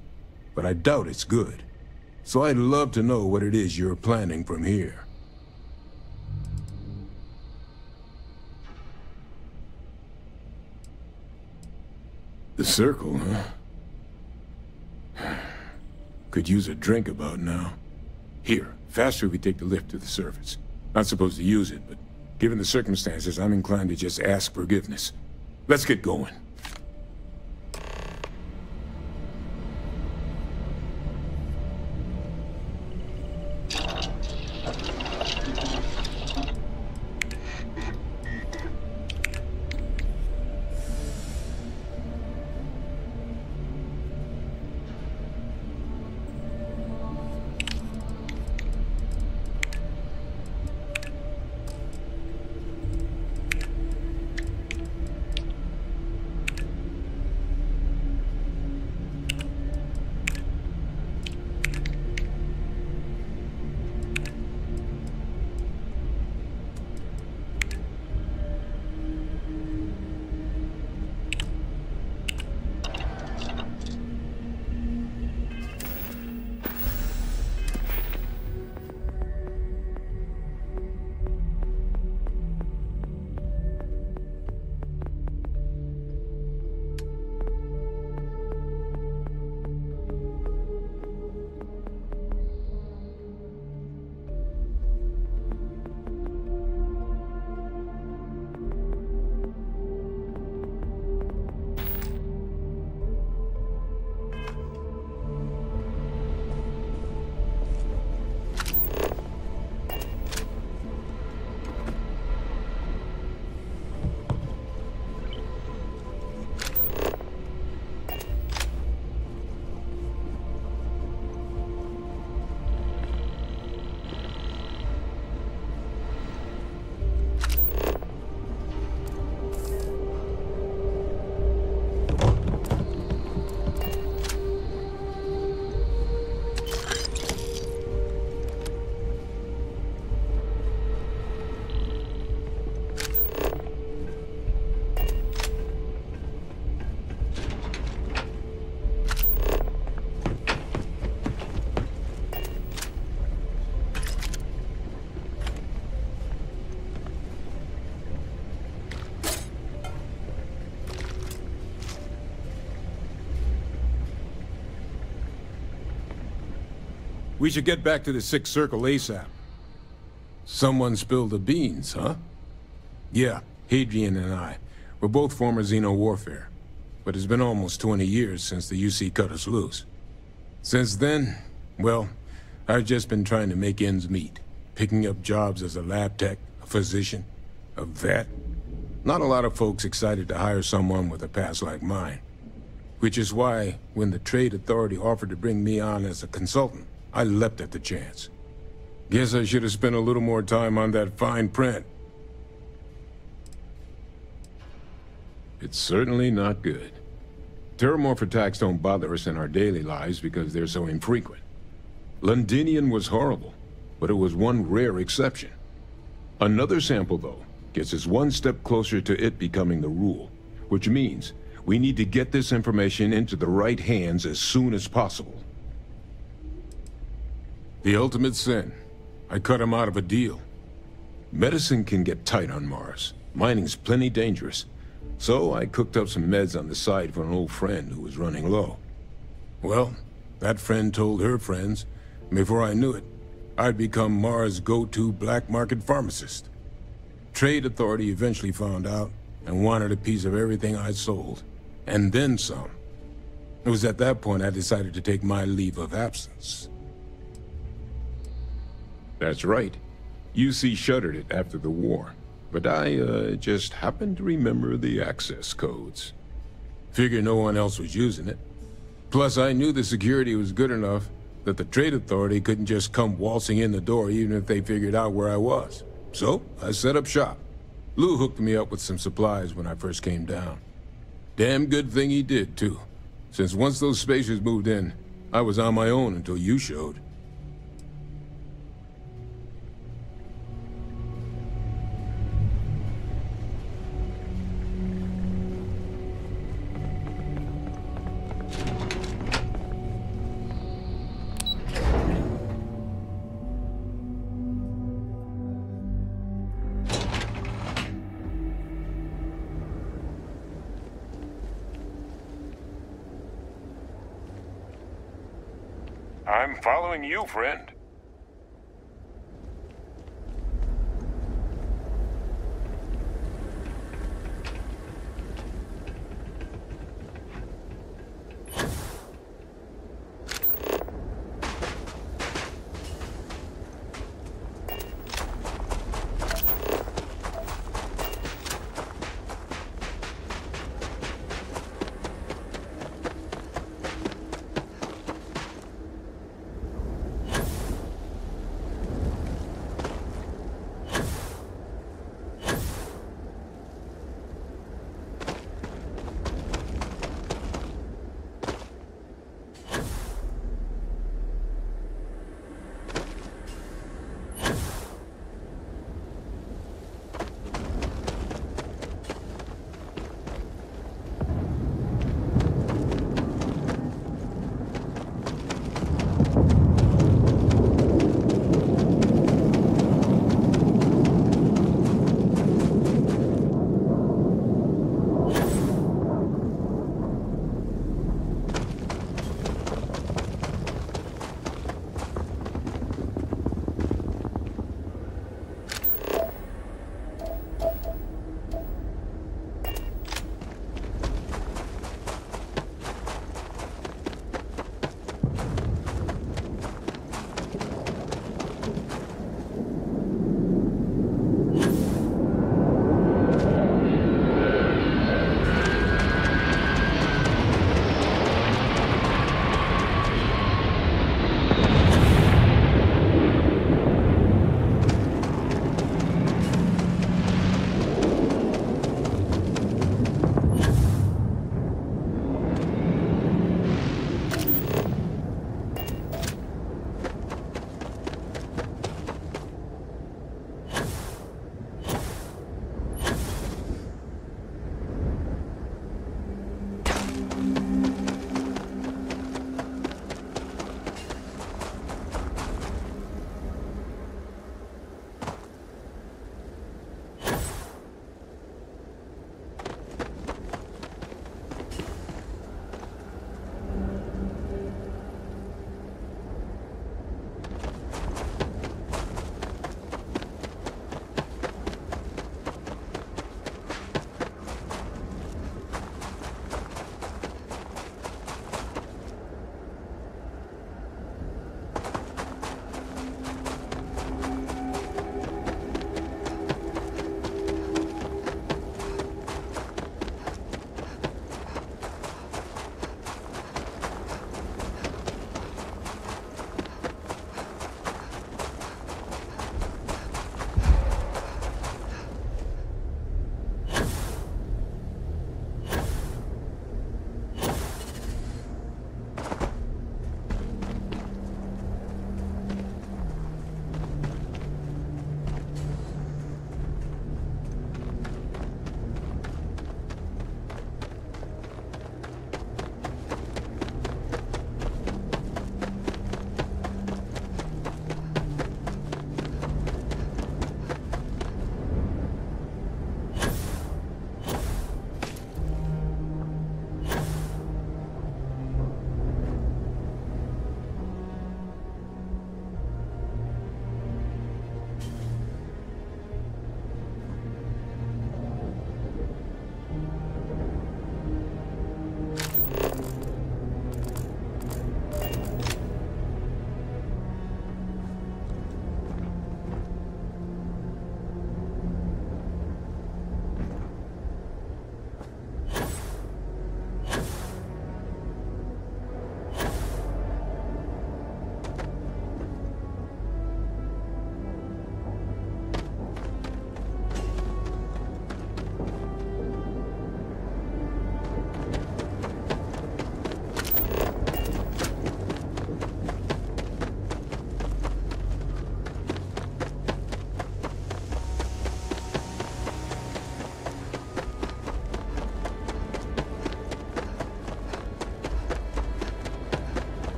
But I doubt it's good. So I'd love to know what it is you're planning from here. The circle, huh? Could use a drink about now. Here, faster we take the lift to the surface. Not supposed to use it, but given the circumstances, I'm inclined to just ask forgiveness. Let's get going. We should get back to the Sixth Circle ASAP. Someone spilled the beans, huh? Yeah, Hadrian and I. We're both former Xeno warfare. But it's been almost 20 years since the UC cut us loose. Since then, well, I've just been trying to make ends meet. Picking up jobs as a lab tech, a physician, a vet. Not a lot of folks excited to hire someone with a past like mine. Which is why, when the Trade Authority offered to bring me on as a consultant, I leapt at the chance. Guess I should have spent a little more time on that fine print. It's certainly not good. Terramorph attacks don't bother us in our daily lives because they're so infrequent. Londinian was horrible, but it was one rare exception. Another sample, though, gets us one step closer to it becoming the rule, which means we need to get this information into the right hands as soon as possible. The ultimate sin. I cut him out of a deal. Medicine can get tight on Mars. Mining's plenty dangerous. So I cooked up some meds on the side for an old friend who was running low. Well, that friend told her friends, and before I knew it, I'd become Mars' go-to black market pharmacist. Trade Authority eventually found out and wanted a piece of everything I'd sold, and then some. It was at that point I decided to take my leave of absence. That's right. UC shuttered it after the war, but I just happened to remember the access codes. Figured no one else was using it. Plus, I knew the security was good enough that the Trade Authority couldn't just come waltzing in the door even if they figured out where I was. So, I set up shop. Lou hooked me up with some supplies when I first came down. Damn good thing he did, too. Since once those spacers moved in, I was on my own until you showed. I'm following you, friend.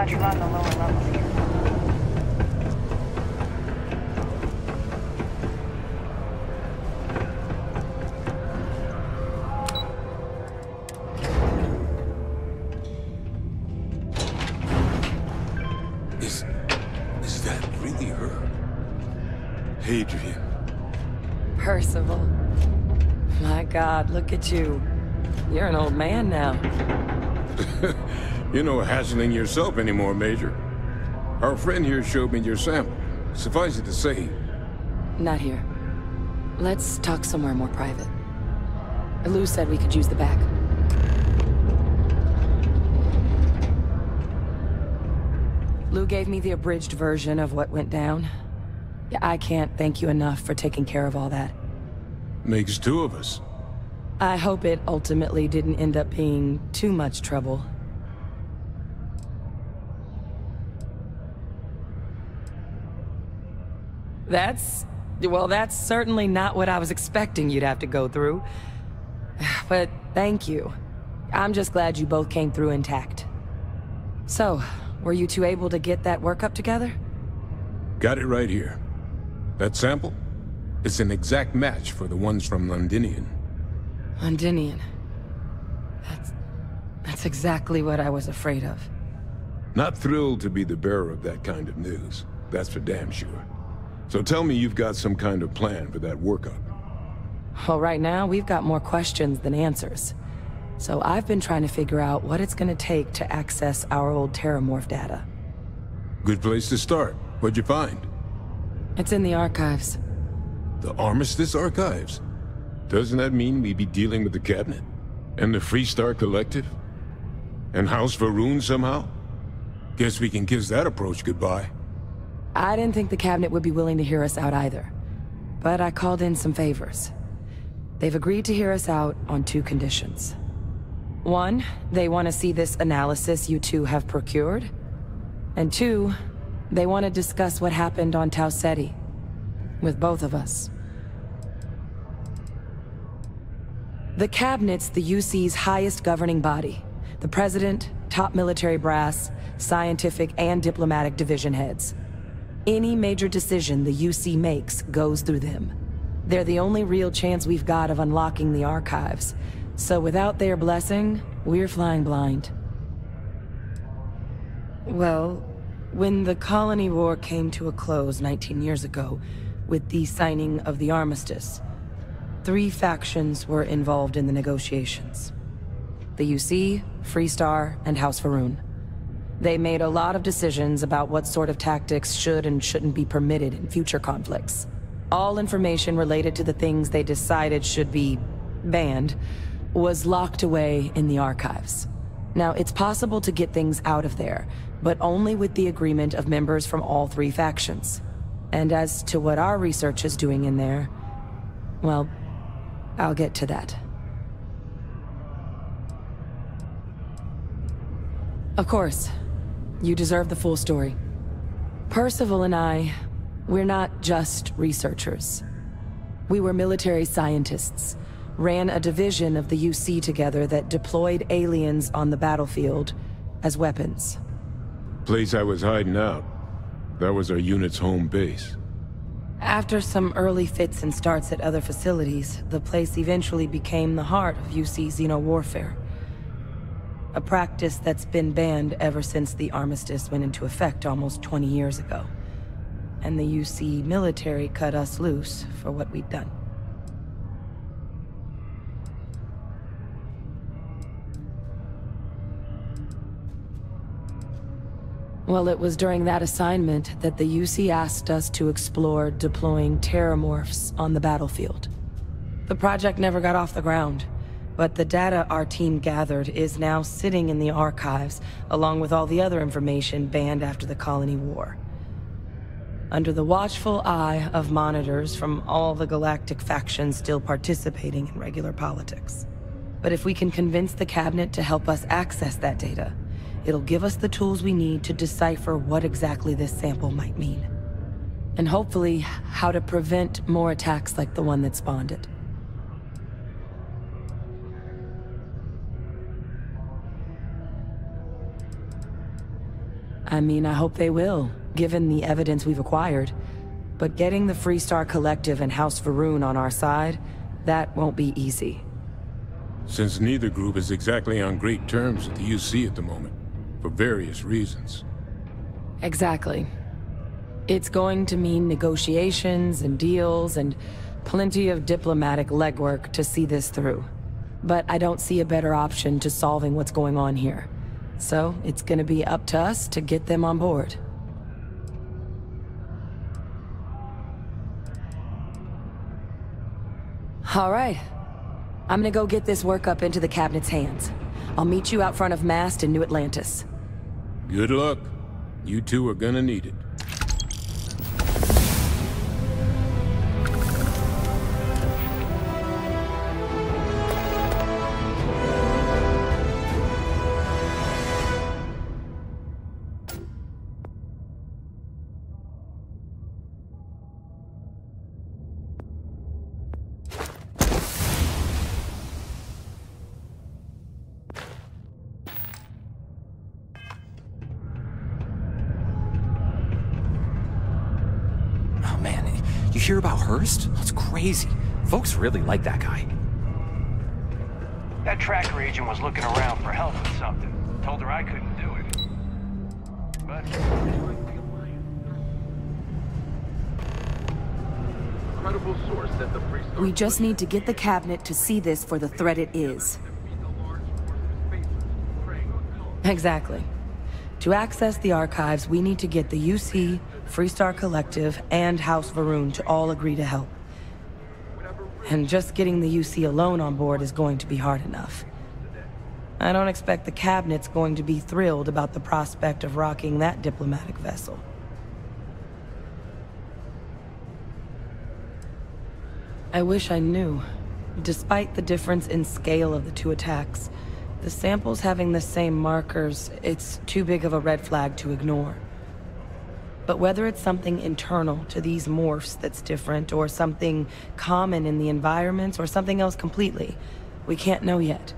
much run the lower levels here. Is that really her? Adrian. Percival. My God, look at you. You're an old man now. You're no hassling yourself anymore, Major. Our friend here showed me your sample. Suffice it to say... Not here. Let's talk somewhere more private. Lou said we could use the back. Lou gave me the abridged version of what went down. I can't thank you enough for taking care of all that. Makes two of us. I hope it ultimately didn't end up being too much trouble. Well, that's certainly not what I was expecting you'd have to go through. But thank you. I'm just glad you both came through intact. So, were you two able to get that workup together? Got it right here. That sample? It's an exact match for the ones from Londinian. Londinian. That's exactly what I was afraid of. Not thrilled to be the bearer of that kind of news. That's for damn sure. So tell me you've got some kind of plan for that workup. Well, right now, we've got more questions than answers. So I've been trying to figure out what it's gonna take to access our old Terramorph data. Good place to start. What'd you find? It's in the archives. The Armistice Archives? Doesn't that mean we'd be dealing with the Cabinet? And the Freestar Collective? And House Varun somehow? Guess we can kiss that approach goodbye. I didn't think the Cabinet would be willing to hear us out either. But I called in some favors. They've agreed to hear us out on two conditions. One, they want to see this analysis you two have procured. And two, they want to discuss what happened on Tau Ceti. With both of us. The Cabinet's the UC's highest governing body. The President, top military brass, scientific and diplomatic division heads. Any major decision the UC makes goes through them. They're the only real chance we've got of unlocking the archives. So without their blessing, we're flying blind. Well, when the Colony War came to a close 19 years ago, with the signing of the armistice, 3 factions were involved in the negotiations. The UC, Freestar, and House Varun. They made a lot of decisions about what sort of tactics should and shouldn't be permitted in future conflicts. All information related to the things they decided should be banned was locked away in the archives. Now, it's possible to get things out of there, but only with the agreement of members from all 3 factions. And as to what our research is doing in there, well, I'll get to that. Of course, you deserve the full story. Percival and I, we're not just researchers. We were military scientists, ran a division of the UC together that deployed aliens on the battlefield as weapons. Place I was hiding out. That was our unit's home base. After some early fits and starts at other facilities, the place eventually became the heart of UC xeno-warfare. A practice that's been banned ever since the armistice went into effect almost 20 years ago. And the UC military cut us loose for what we'd done. Well, it was during that assignment that the UC asked us to explore deploying terramorphs on the battlefield. The project never got off the ground, but the data our team gathered is now sitting in the archives, along with all the other information banned after the Colony War. Under the watchful eye of monitors from all the galactic factions still participating in regular politics. But if we can convince the Cabinet to help us access that data, it'll give us the tools we need to decipher what exactly this sample might mean. And hopefully, how to prevent more attacks like the one that spawned it. I mean, I hope they will, given the evidence we've acquired. But getting the Freestar Collective and House Varun on our side, that won't be easy. Since neither group is exactly on great terms with the UC at the moment, for various reasons. Exactly. It's going to mean negotiations and deals and plenty of diplomatic legwork to see this through. But I don't see a better option to solving what's going on here. So it's gonna be up to us to get them on board. All right. I'm gonna go get this work up into the cabinet's hands. I'll meet you out front of Mast in New Atlantis. Good luck. You two are gonna need it. You hear about Hurst? That's crazy. Folks really like that guy. That tracker agent was looking around for help with something. Told her I couldn't do it. But... Credible source that the Freestar... We just need to get the cabinet to see this for the threat it is. Exactly. To access the archives, we need to get the UC, Freestar Collective, and House Varun to all agree to help. And just getting the UC alone on board is going to be hard enough. I don't expect the cabinet's going to be thrilled about the prospect of rocking that diplomatic vessel. I wish I knew. Despite the difference in scale of the two attacks, the samples having the same markers, it's too big of a red flag to ignore. But whether it's something internal to these morphs that's different, or something common in the environments, or something else completely, we can't know yet.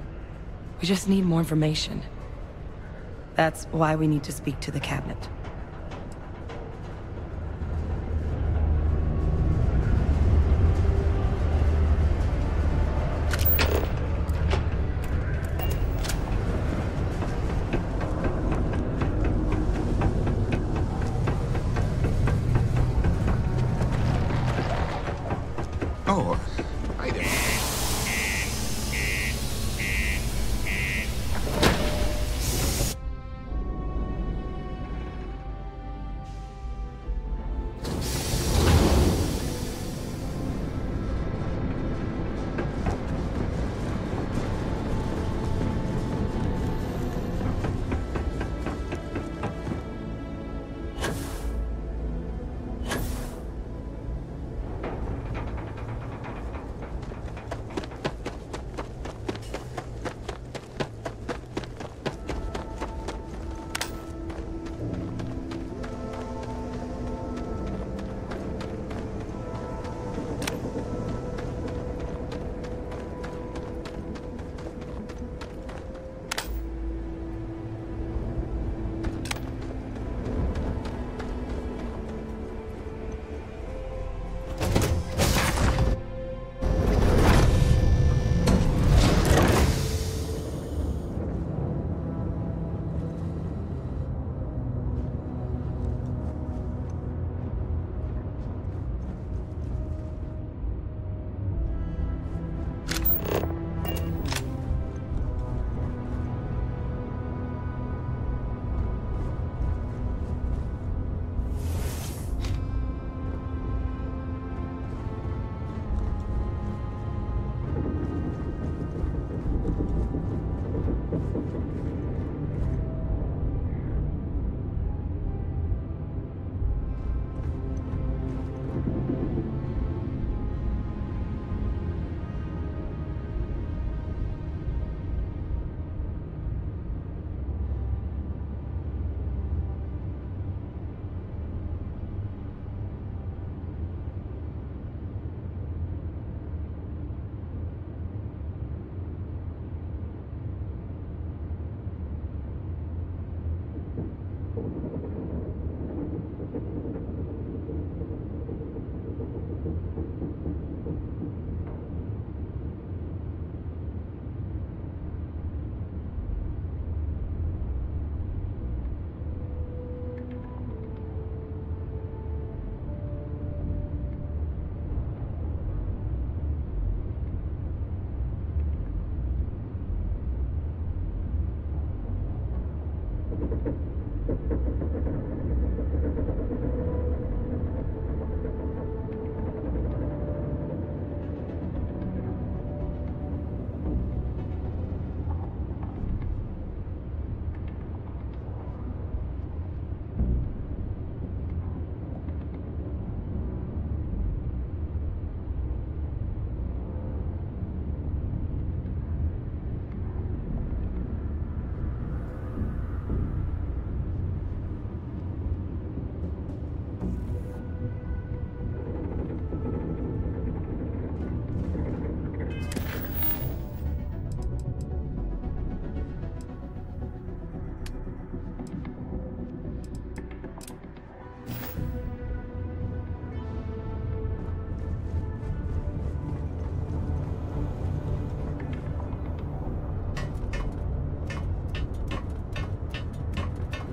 We just need more information. That's why we need to speak to the cabinet. Oh, I didn't.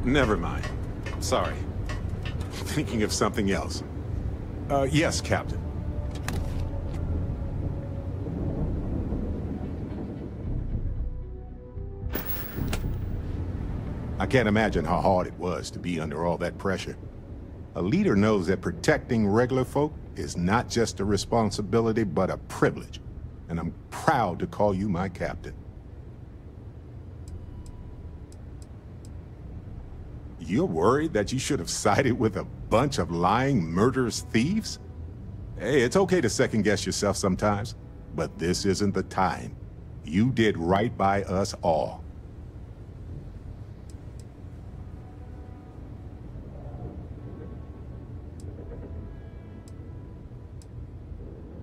Never mind. Sorry. Thinking of something else. Yes, Captain. I can't imagine how hard it was to be under all that pressure. A leader knows that protecting regular folk is not just a responsibility, but a privilege. And I'm proud to call you my captain. You're worried that you should have sided with a bunch of lying, murderous thieves? Hey, it's okay to second-guess yourself sometimes, but this isn't the time. You did right by us all.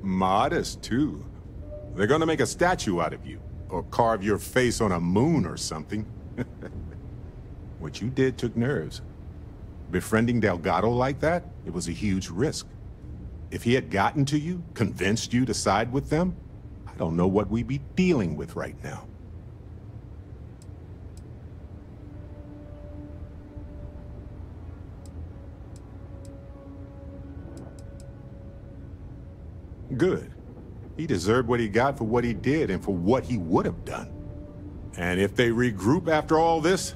Modest, too. They're gonna make a statue out of you, or carve your face on a moon or something. What you did took nerves. Befriending Delgado like that, it was a huge risk. If he had gotten to you, convinced you to side with them, I don't know what we'd be dealing with right now. Good. He deserved what he got for what he did and for what he would have done. And if they regroup after all this,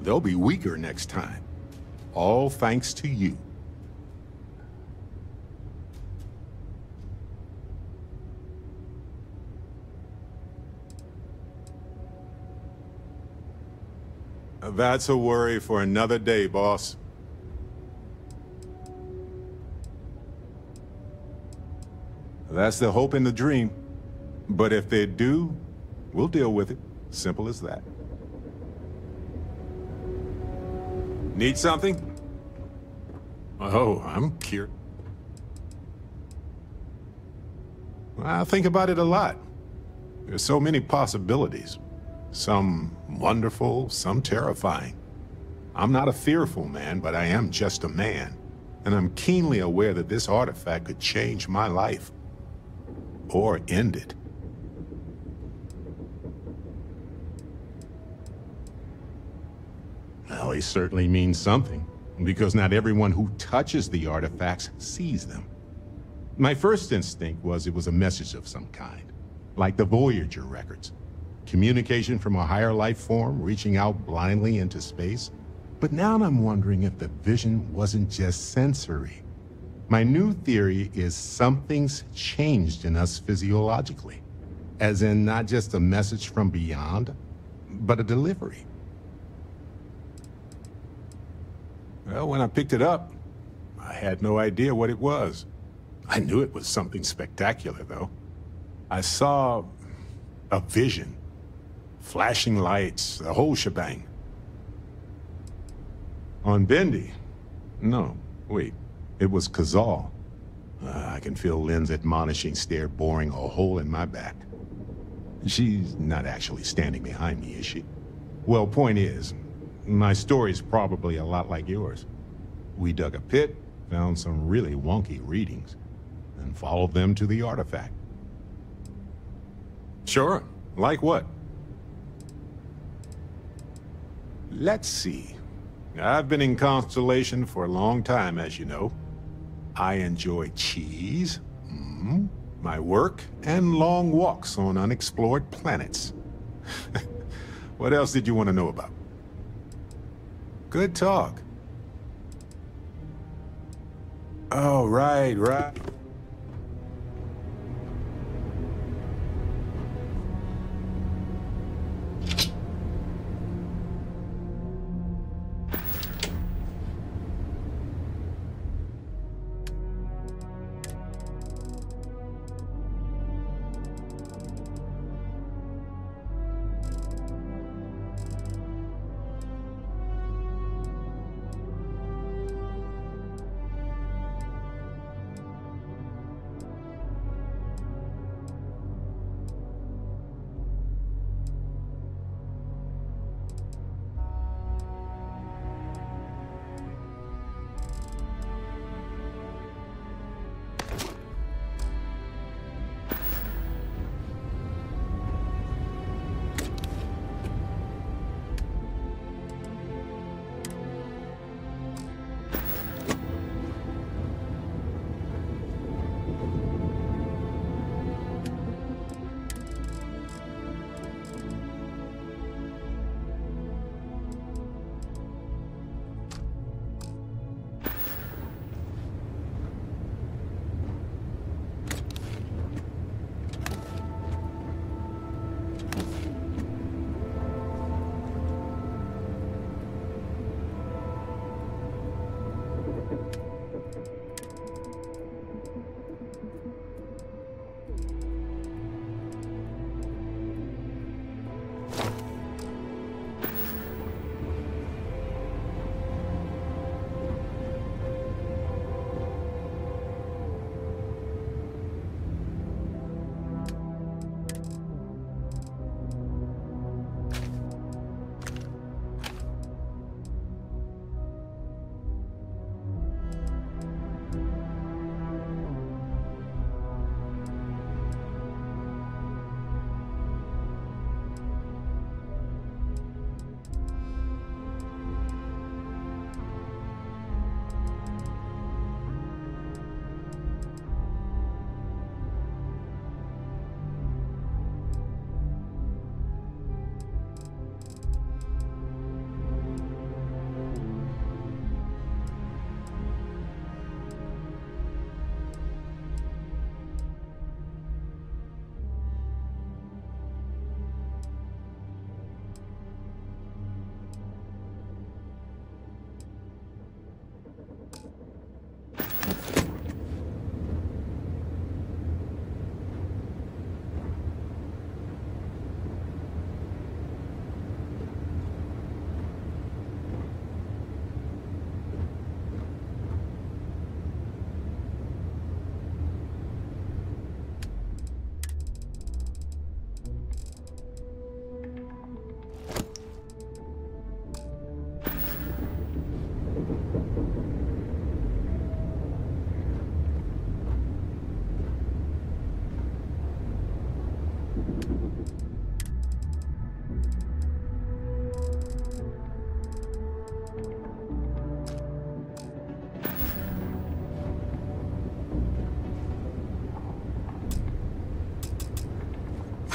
they'll be weaker next time. All thanks to you. That's a worry for another day, boss. That's the hope and the dream. But if they do, we'll deal with it. Simple as that. Need something? Oh, I'm curious. I think about it a lot. There's so many possibilities. Some wonderful, some terrifying. I'm not a fearful man, but I am just a man. And I'm keenly aware that this artifact could change my life. Or end it. Well, it certainly means something, because not everyone who touches the artifacts sees them. My first instinct was it was a message of some kind, like the Voyager records. Communication from a higher life form reaching out blindly into space. But now I'm wondering if the vision wasn't just sensory. My new theory is something's changed in us physiologically. As in not just a message from beyond, but a delivery. Well, when I picked it up, I had no idea what it was. I knew it was something spectacular, though. I saw a vision. Flashing lights, the whole shebang. On Bendy? No, wait. It was Kazal. I can feel Lynn's admonishing stare boring a hole in my back. She's not actually standing behind me, is she? Well, point is, my story's probably a lot like yours. We dug a pit, found some really wonky readings, and followed them to the artifact. Sure. Like what? Let's see. I've been in Constellation for a long time, as you know. I enjoy cheese, my work, and long walks on unexplored planets. What else did you want to know about? Good talk. Oh, right.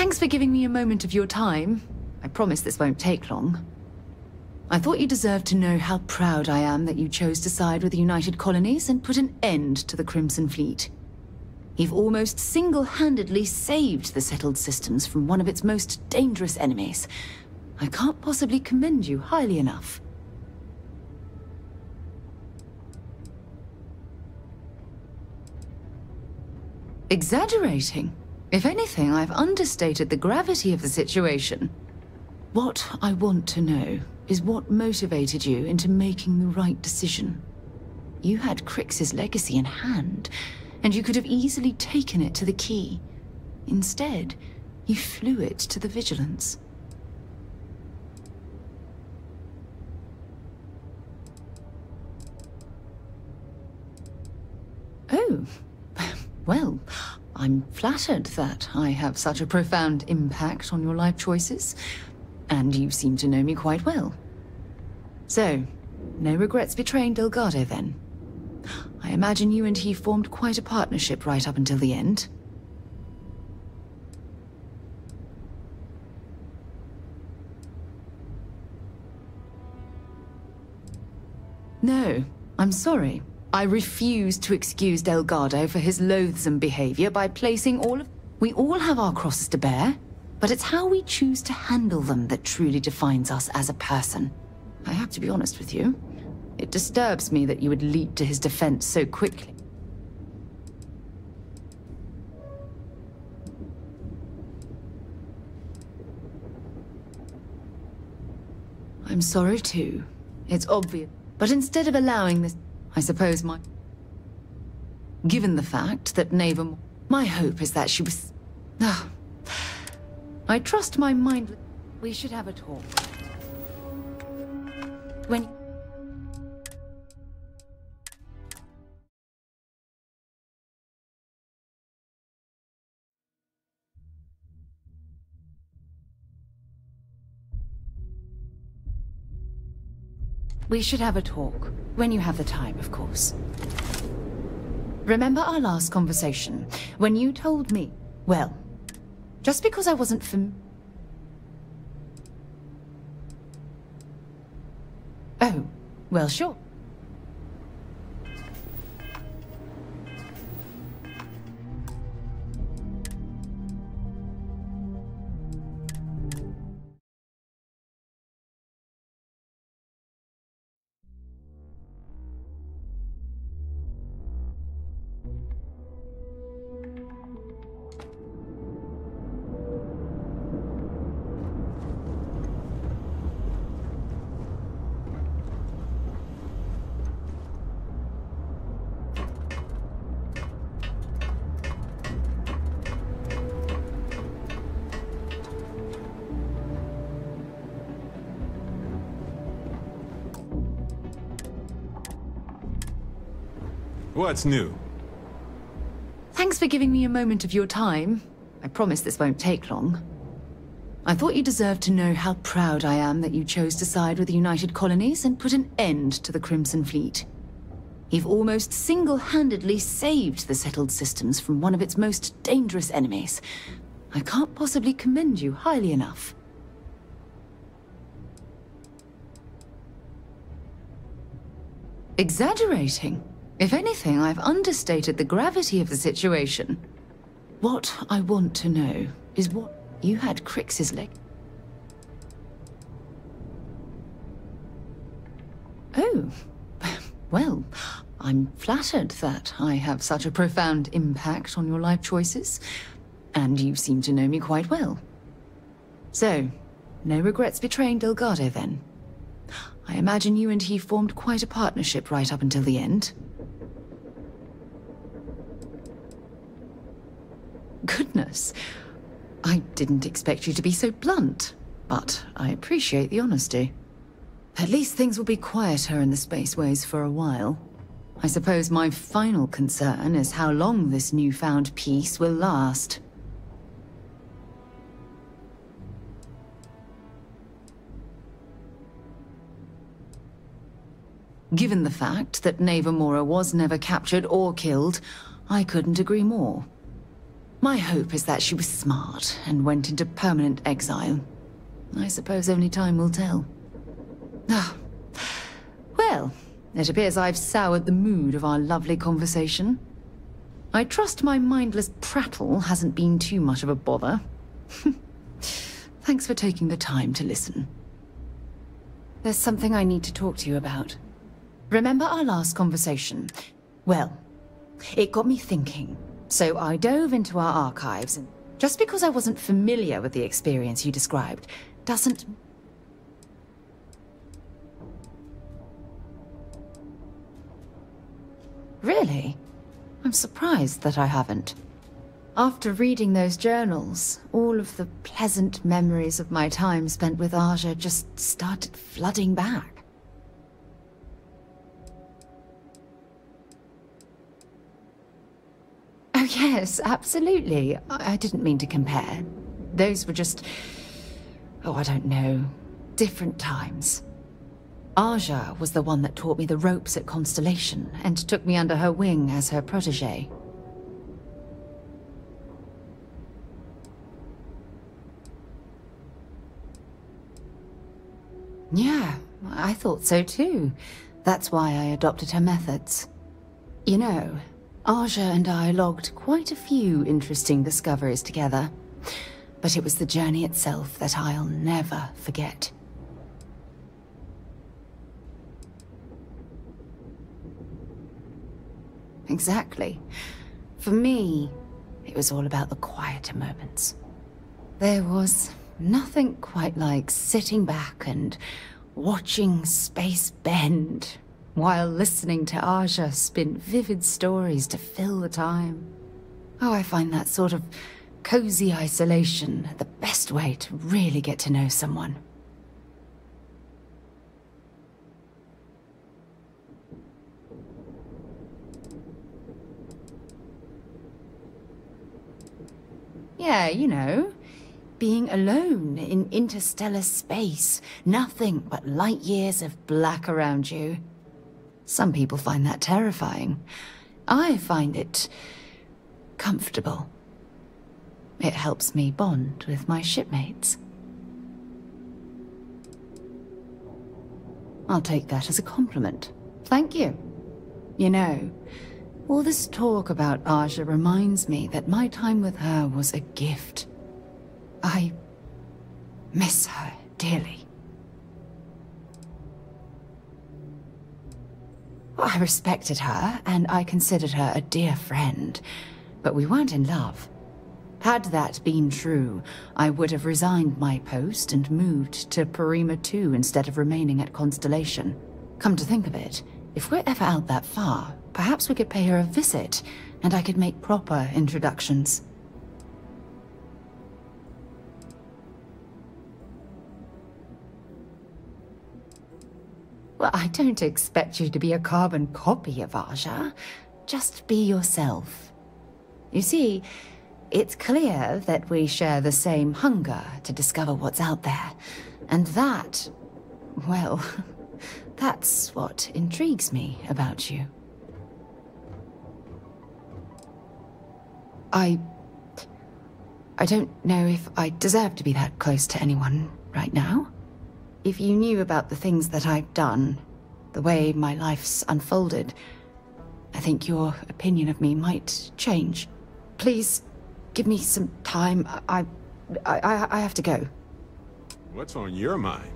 Thanks for giving me a moment of your time. I promise this won't take long. I thought you deserved to know how proud I am that you chose to side with the United Colonies and put an end to the Crimson Fleet. You've almost single-handedly saved the settled systems from one of its most dangerous enemies. I can't possibly commend you highly enough. Exaggerating? If anything, I've understated the gravity of the situation. What I want to know is what motivated you into making the right decision. You had Crix's legacy in hand, and you could have easily taken it to the Key. Instead, you flew it to the Vigilance. Oh, well, I'm flattered that I have such a profound impact on your life choices, and you seem to know me quite well. So, no regrets betraying Delgado then? I imagine you and he formed quite a partnership right up until the end. No, I'm sorry. I refuse to excuse Delgado for his loathsome behavior by placing all of... We all have our crosses to bear, but it's how we choose to handle them that truly defines us as a person. I have to be honest with you. It disturbs me that you would leap to his defense so quickly. I'm sorry too. It's obvious. But instead of allowing this, I suppose given the fact that Navam... My hope is that she was... I trust my mind... We should have a talk. When... We should have a talk. When you have the time, of course. Remember our last conversation, when you told me... Well, just because I wasn't Oh, well, sure. What's new? Thanks for giving me a moment of your time. I promise this won't take long. I thought you deserved to know how proud I am that you chose to side with the United Colonies and put an end to the Crimson Fleet. You've almost single-handedly saved the settled systems from one of its most dangerous enemies. I can't possibly commend you highly enough. Exaggerating? If anything, I've understated the gravity of the situation. What I want to know is what you had Crix's leg. Oh, well, I'm flattered that I have such a profound impact on your life choices, and you seem to know me quite well. So, no regrets betraying Delgado then? I imagine you and he formed quite a partnership right up until the end. Goodness, I didn't expect you to be so blunt, but I appreciate the honesty. At least things will be quieter in the spaceways for a while. I suppose my final concern is how long this newfound peace will last. Given the fact that Navam was never captured or killed, I couldn't agree more. My hope is that she was smart and went into permanent exile. I suppose only time will tell. Ah. Well, it appears I've soured the mood of our lovely conversation. I trust my mindless prattle hasn't been too much of a bother. Thanks for taking the time to listen. There's something I need to talk to you about. Remember our last conversation? Well, it got me thinking. So I dove into our archives, and just because I wasn't familiar with the experience you described, doesn't... Really? I'm surprised that I haven't. After reading those journals, all of the pleasant memories of my time spent with Aja just started flooding back. Oh yes, absolutely. I didn't mean to compare. Those were just... oh, I don't know. Different times. Aja was the one that taught me the ropes at Constellation and took me under her wing as her protégé. Yeah, I thought so too. That's why I adopted her methods. You know, Aja and I logged quite a few interesting discoveries together, but it was the journey itself that I'll never forget. Exactly. For me, it was all about the quieter moments. There was nothing quite like sitting back and watching space bend while listening to Aja spin vivid stories to fill the time. Oh, I find that sort of cozy isolation the best way to really get to know someone. Yeah, you know, being alone in interstellar space, nothing but light years of black around you. Some people find that terrifying. I find it comfortable. It helps me bond with my shipmates. I'll take that as a compliment. Thank you. You know, all this talk about Aja reminds me that my time with her was a gift. I miss her dearly. I respected her, and I considered her a dear friend, but we weren't in love. Had that been true, I would have resigned my post and moved to Parima 2 instead of remaining at Constellation. Come to think of it, if we're ever out that far, perhaps we could pay her a visit, and I could make proper introductions. Well, I don't expect you to be a carbon copy of Aja. Just be yourself. You see, it's clear that we share the same hunger to discover what's out there. And that, well, that's what intrigues me about you. I don't know if I deserve to be that close to anyone right now. If you knew about the things that I've done, the way my life's unfolded, I think your opinion of me might change. Please, give me some time. I have to go. What's on your mind?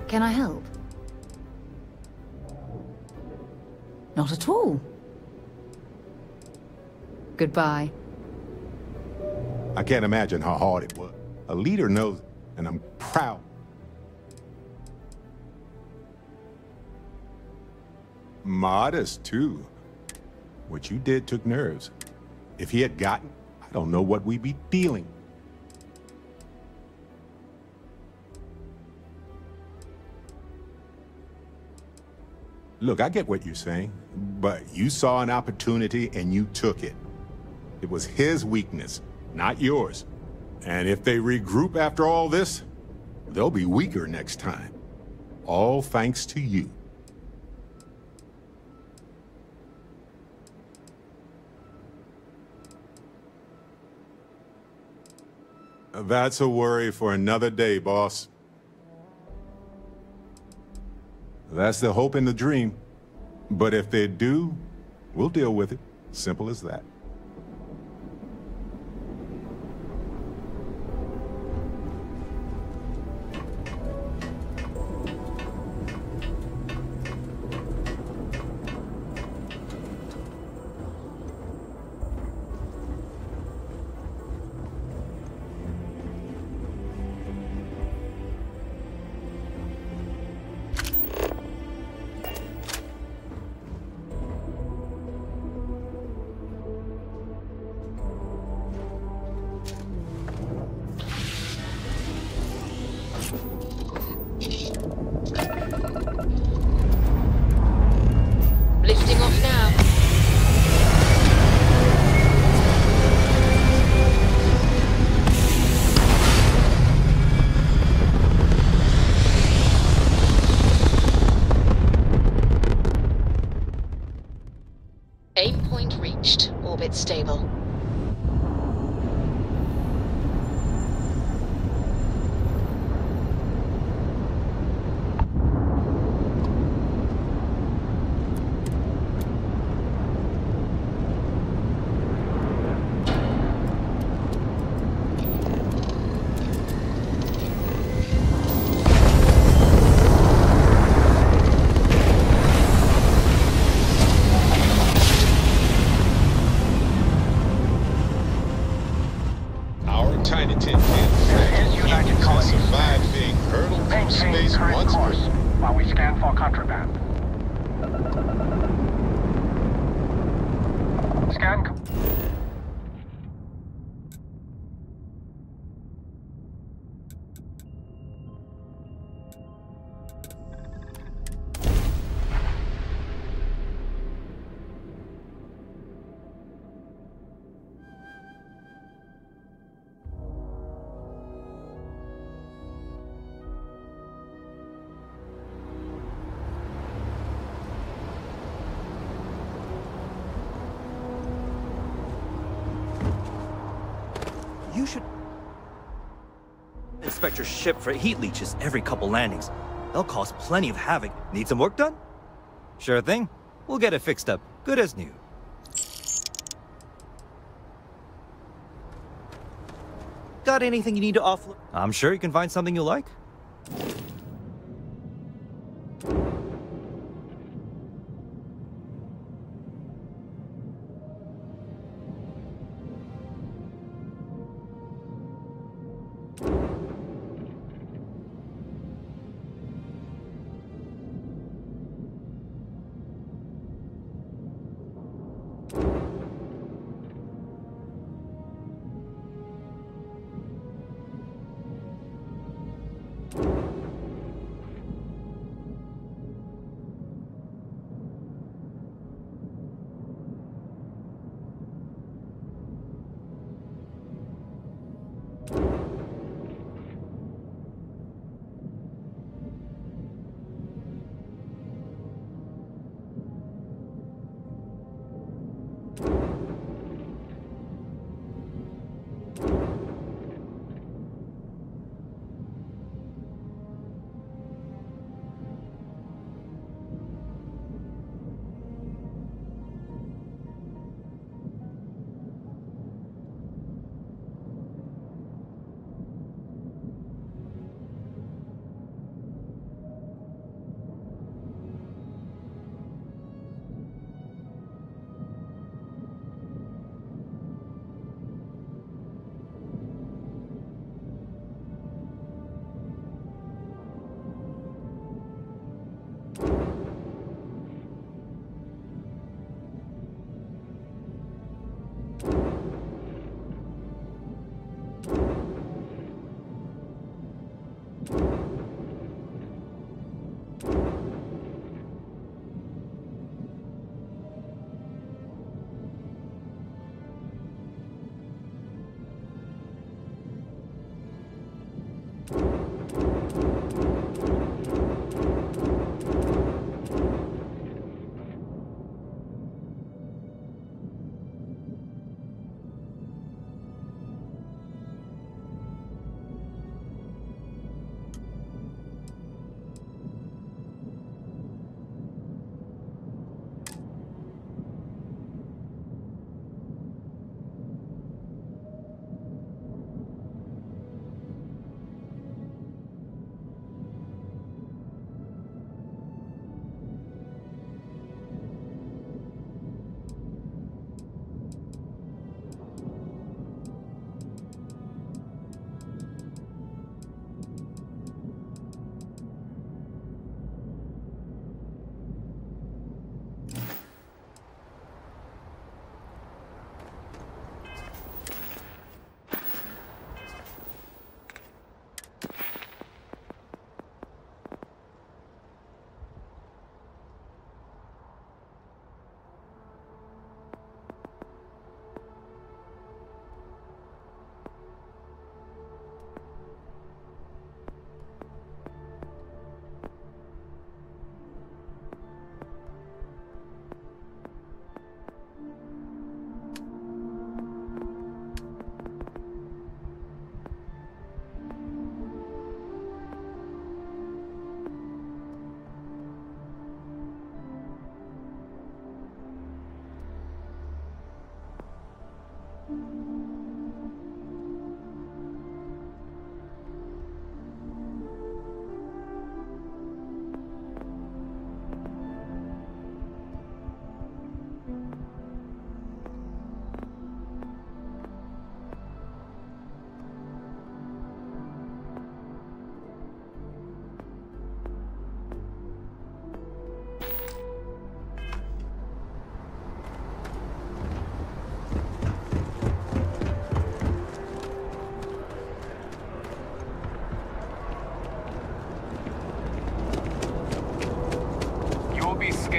Can I help? Not at all. Goodbye. I can't imagine how hard it was. A leader knows, and I'm proud. Modest, too. What you did took nerves. If he had gotten, I don't know what we'd be feeling. Look, I get what you're saying, but you saw an opportunity and you took it. It was his weakness, not yours. And if they regroup after all this, they'll be weaker next time. All thanks to you. That's a worry for another day, boss. That's the hope and the dream. But if they do, we'll deal with it. Simple as that. Lifting off now. Aim point reached. Orbit stable. Tiny tin can United Colonies survived being hurtled through space once while we scan for contraband. Scan. You should inspect your ship for heat leeches every couple landings. They'll cause plenty of havoc. Need some work done? Sure thing. We'll get it fixed up. Good as new. Got anything you need to offload? I'm sure you can find something you like.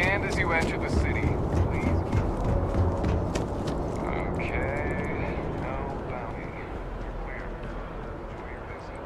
scanned as you enter the city. Please keep... Okay... No bounty. Clear. Enjoy your visit.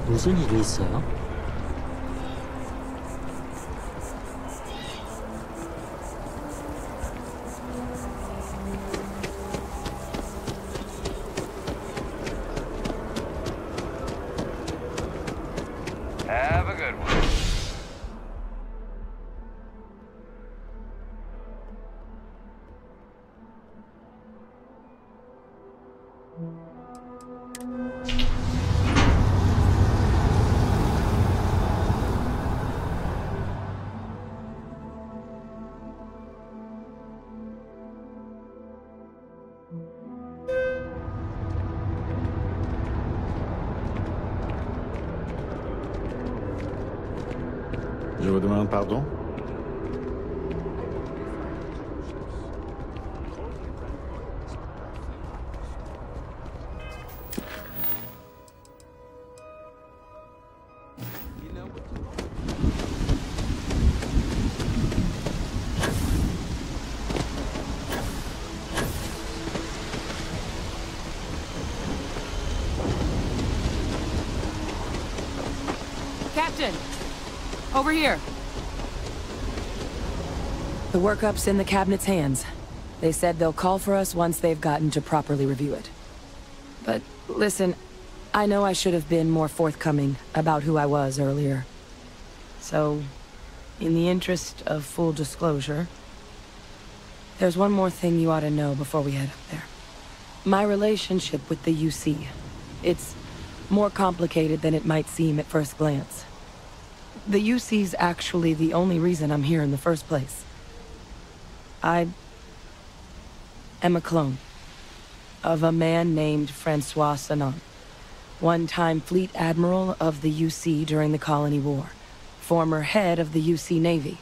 무슨 일이 있어요? Have a good one. Je vous demande pardon? Captain! Over here. The workup's in the cabinet's hands. They said they'll call for us once they've gotten to properly review it. But listen, I know I should have been more forthcoming about who I was earlier. So, in the interest of full disclosure, there's one more thing you ought to know before we head up there. My relationship with the UC. It's more complicated than it might seem at first glance. The UC's actually the only reason I'm here in the first place. I am a clone of a man named Francois Sanon, one-time fleet admiral of the UC during the Colony War, former head of the UC Navy.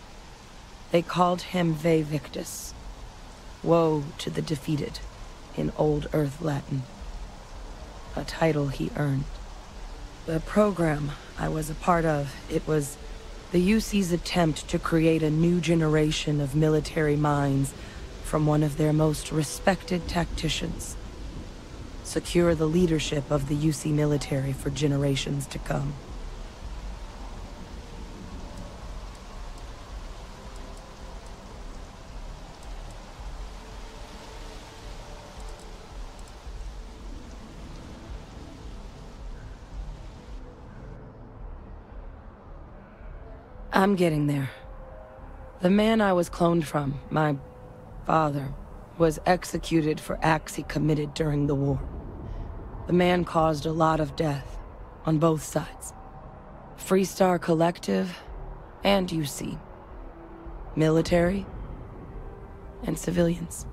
They called him Ve Victus, woe to the defeated, in Old Earth Latin, a title he earned. The program I was a part of, it was the UC's attempt to create a new generation of military minds from one of their most respected tacticians. Secure the leadership of the UC military for generations to come. I'm getting there. The man I was cloned from, my father, was executed for acts he committed during the war. The man caused a lot of death, on both sides. Freestar Collective and UC. Military and civilians.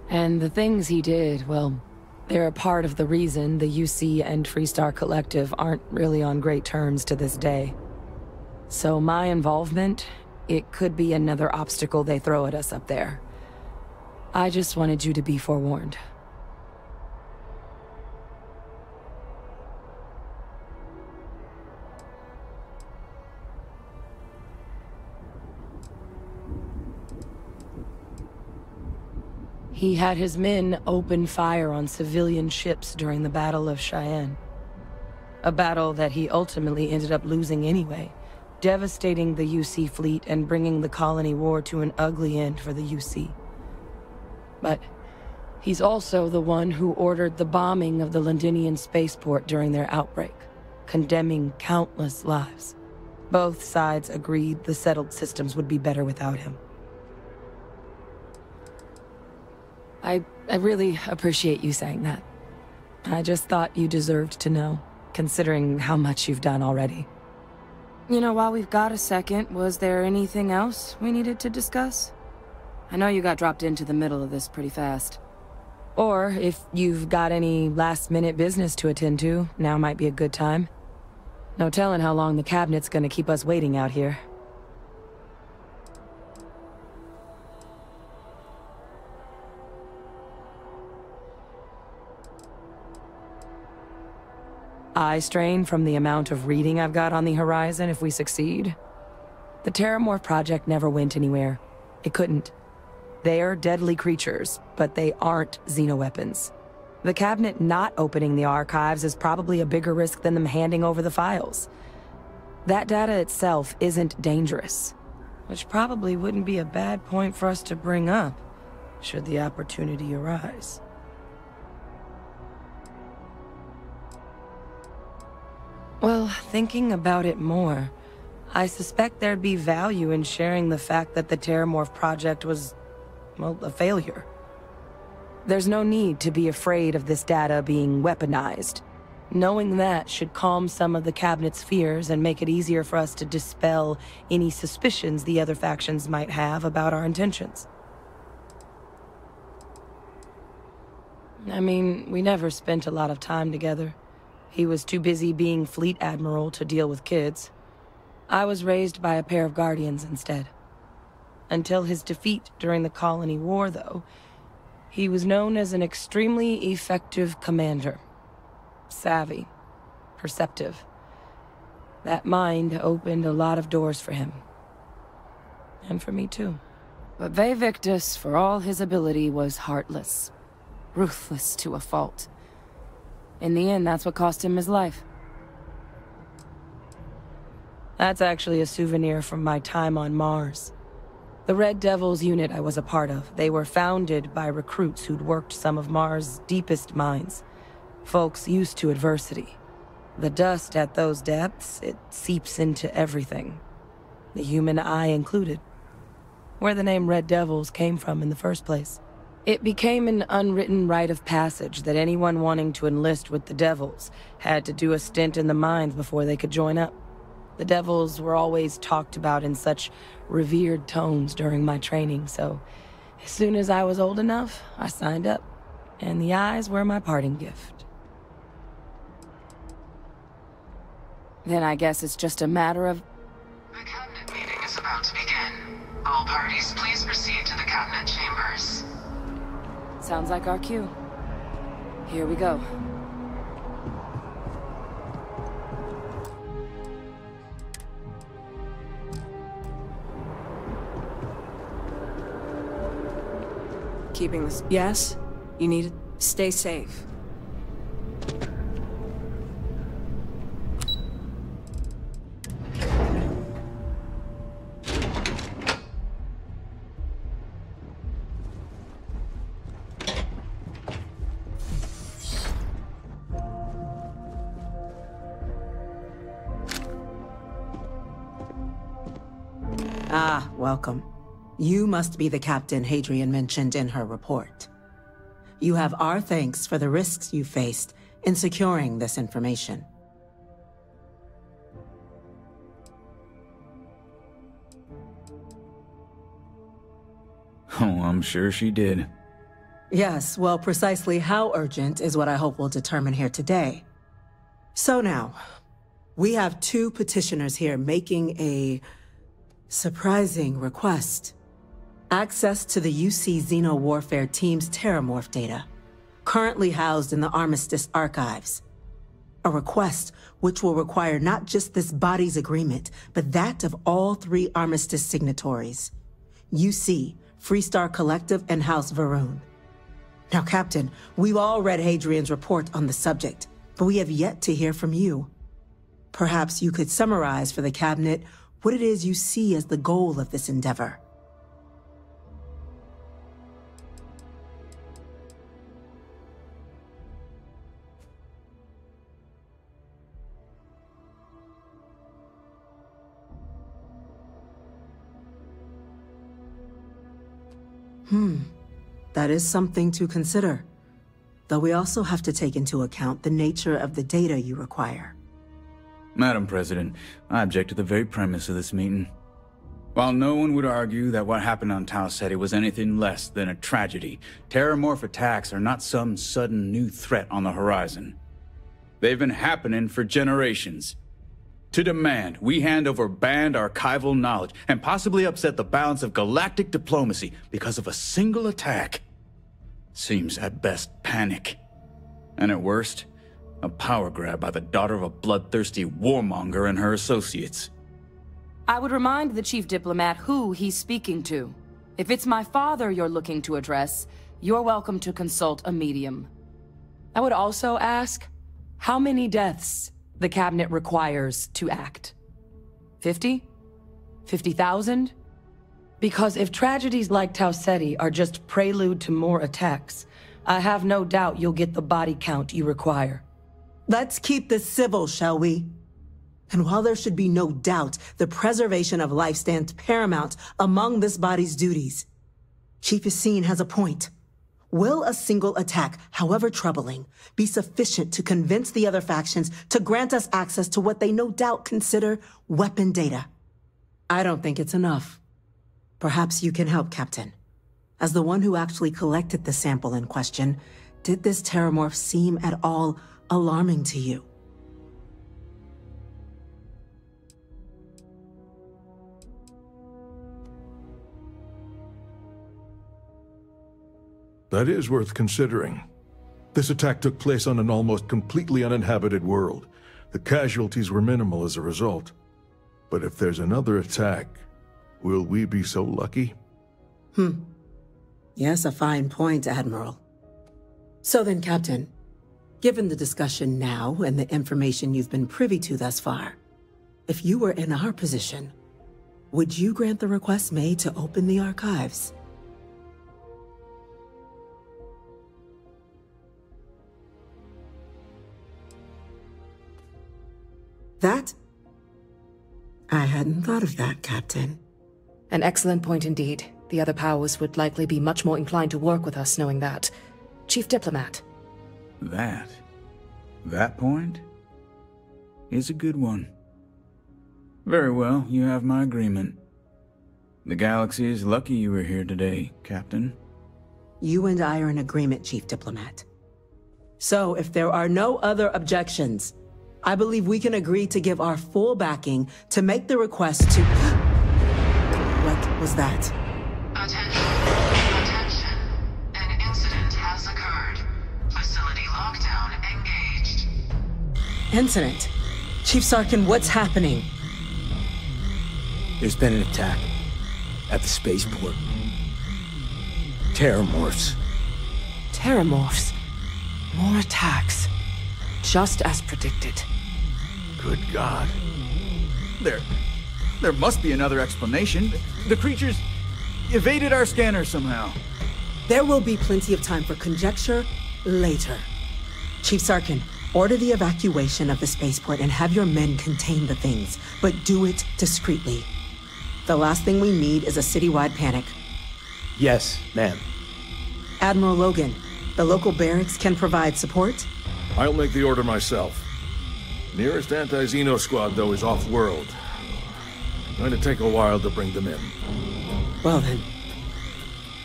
And the things he did, well, they're a part of the reason the UC and Freestar Collective aren't really on great terms to this day. So my involvement, it could be another obstacle they throw at us up there. I just wanted you to be forewarned. He had his men open fire on civilian ships during the Battle of Cheyenne. A battle that he ultimately ended up losing anyway, devastating the UC fleet and bringing the Colony War to an ugly end for the UC. But he's also the one who ordered the bombing of the Londinian spaceport during their outbreak, condemning countless lives. Both sides agreed the settled systems would be better without him. I really appreciate you saying that. I just thought you deserved to know, considering how much you've done already. You know, while we've got a second, was there anything else we needed to discuss? I know you got dropped into the middle of this pretty fast. Or, if you've got any last-minute business to attend to, now might be a good time. No telling how long the cabinet's gonna keep us waiting out here. Eye strain from the amount of reading I've got on the horizon if we succeed. The Terramorph project never went anywhere. It couldn't. They're deadly creatures, but they aren't xenoweapons. The cabinet not opening the archives is probably a bigger risk than them handing over the files. That data itself isn't dangerous, which probably wouldn't be a bad point for us to bring up, should the opportunity arise. Well, thinking about it more, I suspect there'd be value in sharing the fact that the Terramorph project was, well, a failure. There's no need to be afraid of this data being weaponized. Knowing that should calm some of the cabinet's fears and make it easier for us to dispel any suspicions the other factions might have about our intentions. I mean, we never spent a lot of time together. He was too busy being Fleet Admiral to deal with kids. I was raised by a pair of Guardians instead. Until his defeat during the Colony War, though, he was known as an extremely effective commander. Savvy. Perceptive. That mind opened a lot of doors for him. And for me, too. But Ve Victus, for all his ability, was heartless. Ruthless to a fault. In the end, that's what cost him his life. That's actually a souvenir from my time on Mars. The Red Devils unit I was a part of, they were founded by recruits who'd worked some of Mars' deepest mines. Folks used to adversity. The dust at those depths, it seeps into everything. The human eye included. Where the name Red Devils came from in the first place. It became an unwritten rite of passage that anyone wanting to enlist with the Devils had to do a stint in the mines before they could join up. The Devils were always talked about in such revered tones during my training, so as soon as I was old enough, I signed up. And the eyes were my parting gift. Then I guess it's just a matter of... The cabinet meeting is about to begin. All parties, please proceed to the cabinet chambers. Sounds like our cue. Here we go. Keeping this... Yes? You need to stay safe. Ah, welcome. You must be the captain Hadrian mentioned in her report. You have our thanks for the risks you faced in securing this information. Oh, I'm sure she did. Yes, well, precisely how urgent is what I hope we'll determine here today. So now, we have two petitioners here making a surprising request. Access to the UC Xeno Warfare Team's Terramorph data, currently housed in the Armistice archives. A request which will require not just this body's agreement, but that of all three Armistice signatories. UC, Freestar Collective, and House Varun. Now, Captain, we've all read Hadrian's report on the subject, but we have yet to hear from you. Perhaps you could summarize for the Cabinet what it is you see as the goal of this endeavor. That is something to consider. Though we also have to take into account the nature of the data you require. Madam President, I object to the very premise of this meeting. While no one would argue that what happened on Tau Ceti was anything less than a tragedy, terramorph attacks are not some sudden new threat on the horizon. They've been happening for generations. To demand we hand over banned archival knowledge and possibly upset the balance of galactic diplomacy because of a single attack seems at best panic. And at worst, a power grab by the daughter of a bloodthirsty warmonger and her associates. I would remind the chief diplomat who he's speaking to. If it's my father you're looking to address, you're welcome to consult a medium. I would also ask how many deaths the cabinet requires to act. 50? 50,000? Because if tragedies like Tau Ceti are just prelude to more attacks, I have no doubt you'll get the body count you require. Let's keep this civil, shall we? And while there should be no doubt the preservation of life stands paramount among this body's duties, Chief Yassine has a point. Will a single attack, however troubling, be sufficient to convince the other factions to grant us access to what they no doubt consider weapon data? I don't think it's enough. Perhaps you can help, Captain. As the one who actually collected the sample in question, did this terramorph seem at all alarming to you? That is worth considering. This attack took place on an almost completely uninhabited world. The casualties were minimal as a result. But if there's another attack, will we be so lucky? Yes, a fine point, Admiral. So then, Captain, given the discussion now and the information you've been privy to thus far, if you were in our position, would you grant the request made to open the archives? That? I hadn't thought of that, Captain. An excellent point indeed. The other powers would likely be much more inclined to work with us knowing that. Chief Diplomat. That point is a good one. Very well, you have my agreement. The galaxy is lucky you were here today, Captain. You and I are in agreement, Chief Diplomat. So, if there are no other objections, I believe we can agree to give our full backing to make the request to... What was that? Attention. An incident has occurred. Facility lockdown engaged. Incident? Chief Sarkin, what's happening? There's been an attack at the spaceport. Terramorphs. Terramorphs. More attacks. Just as predicted. Good God. There must be another explanation. The creatures evaded our scanner somehow. There will be plenty of time for conjecture later. Chief Sarkin, order the evacuation of the spaceport and have your men contain the things, but do it discreetly. The last thing we need is a citywide panic. Yes, ma'am. Admiral Logan, the local barracks can provide support? I'll make the order myself. Nearest anti-Xeno squad, though, is off-world. Going to take a while to bring them in. Well then,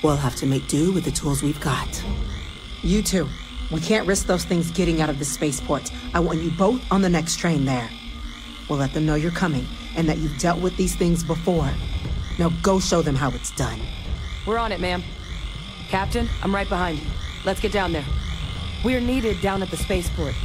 we'll have to make do with the tools we've got. You two, we can't risk those things getting out of the spaceport. I want you both on the next train there. We'll let them know you're coming, and that you've dealt with these things before. Now go show them how it's done. We're on it, ma'am. Captain, I'm right behind you. Let's get down there. We're needed down at the spaceport.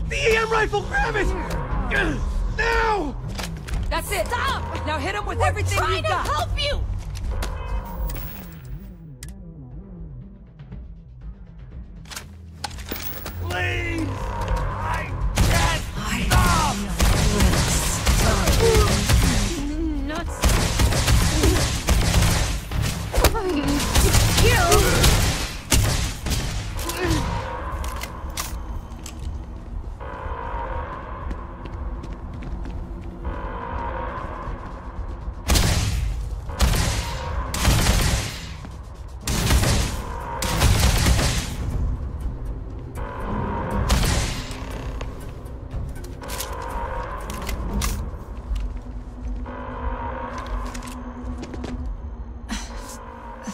The EM rifle, grab it! Now! That's it! Stop! Now hit him with everything you've got! Trying to help you! Please! I can't Nuts! Kill!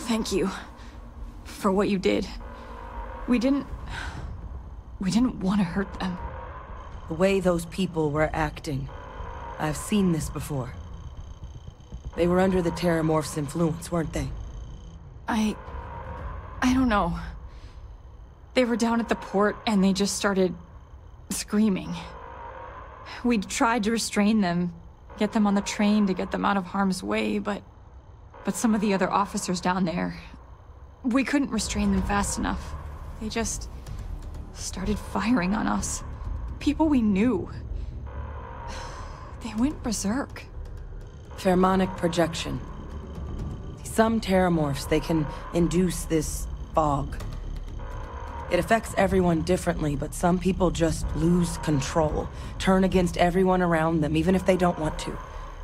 Thank you for what you did. We didn't want to hurt them. The way those people were acting, I've seen this before. They were under the Terramorph's influence, weren't they? I don't know. They were down at the port and they just started screaming. We tried to restrain them, get them on the train to get them out of harm's way, but some of the other officers down there, we couldn't restrain them fast enough. They just started firing on us. People we knew. They went berserk. Pheromonic projection. Some Terramorphs, they can induce this fog. It affects everyone differently, but some people just lose control, turn against everyone around them, even if they don't want to.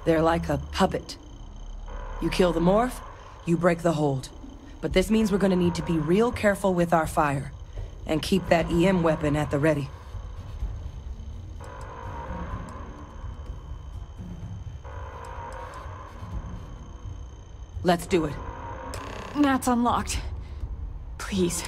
They're like a puppet. You kill the morph, you break the hold. But this means we're gonna need to be real careful with our fire, and keep that EM weapon at the ready. Let's do it. Nat's unlocked. Please.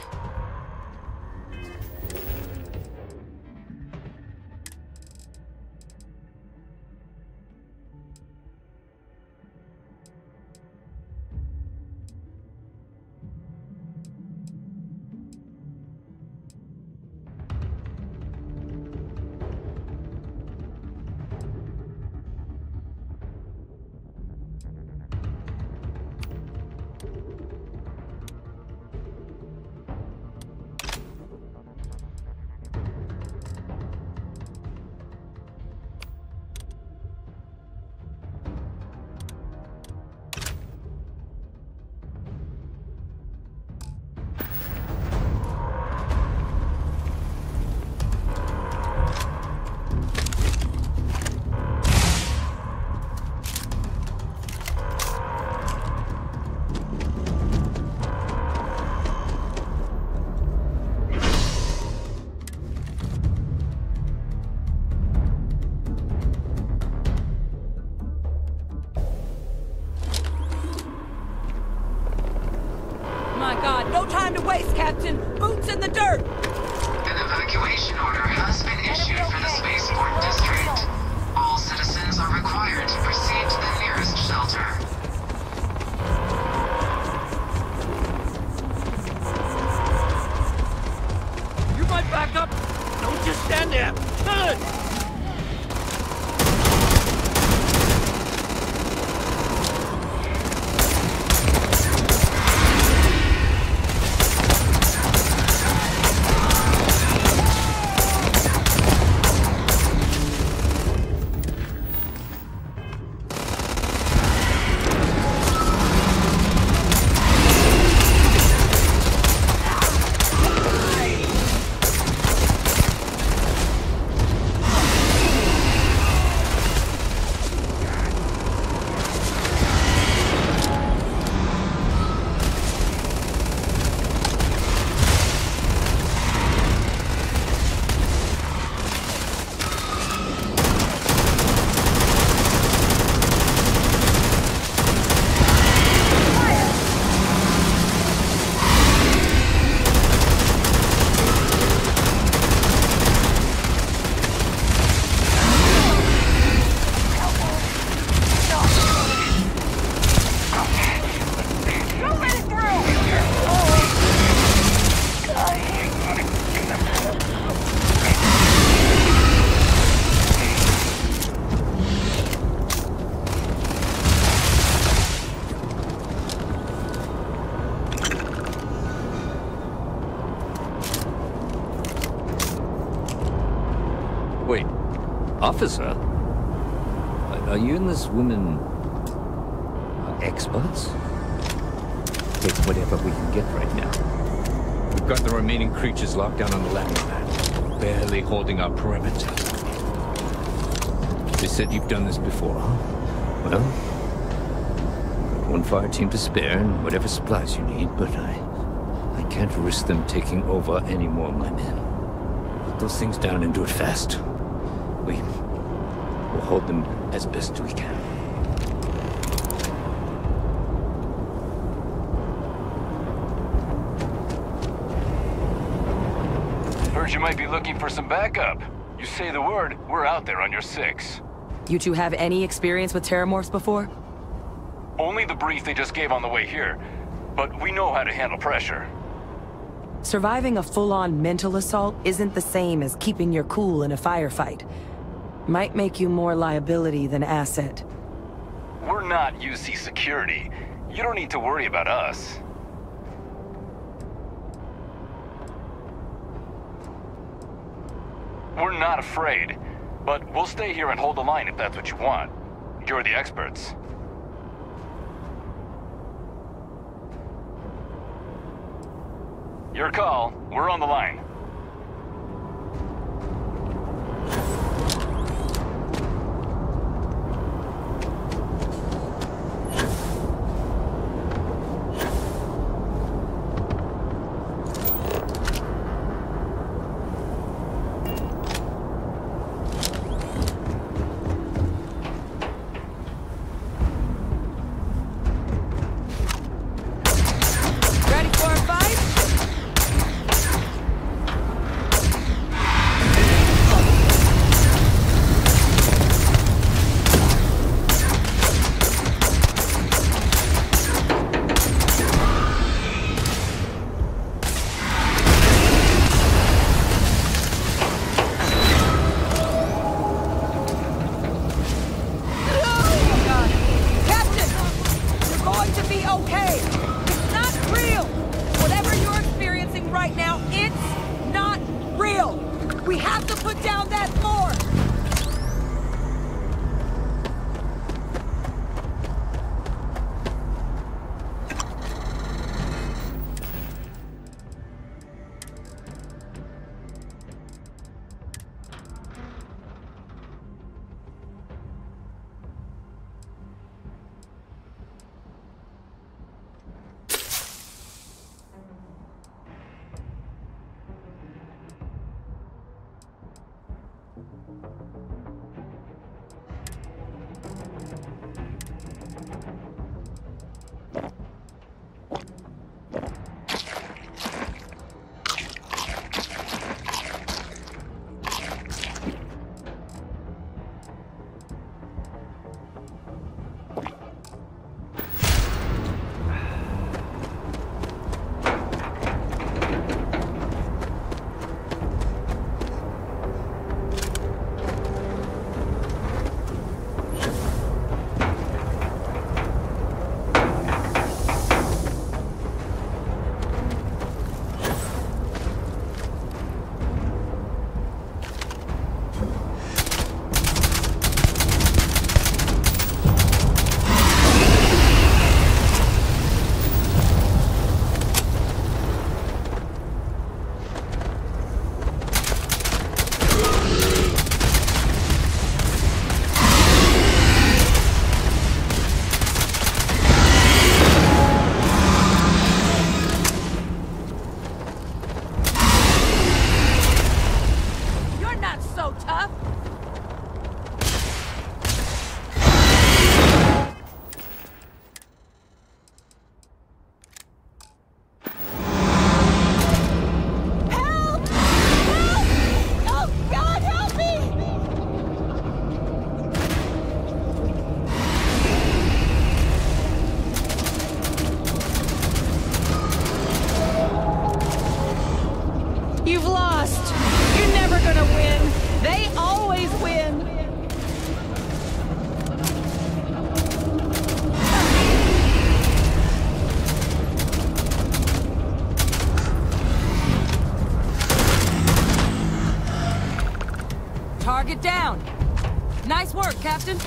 Officer, are you and this woman experts? Take whatever we can get right now. We've got the remaining creatures locked down on the landing pad, barely holding our perimeter. They said you've done this before, huh? Well, got one fire team to spare and whatever supplies you need, but I can't risk them taking over any more of my men. Put those things down and do it fast. We'll hold them as best we can. you might be looking for some backup. You say the word, we're out there on your 6. You two have any experience with terramorphs before? Only the brief they just gave on the way here, but we know how to handle pressure. Surviving a full-on mental assault isn't the same as keeping your cool in a firefight. Might make you more liability than asset. We're not UC security. You don't need to worry about us. We're not afraid, but we'll stay here and hold the line if that's what you want. You're the experts. Your call. We're on the line. Target down. Nice work, Captain.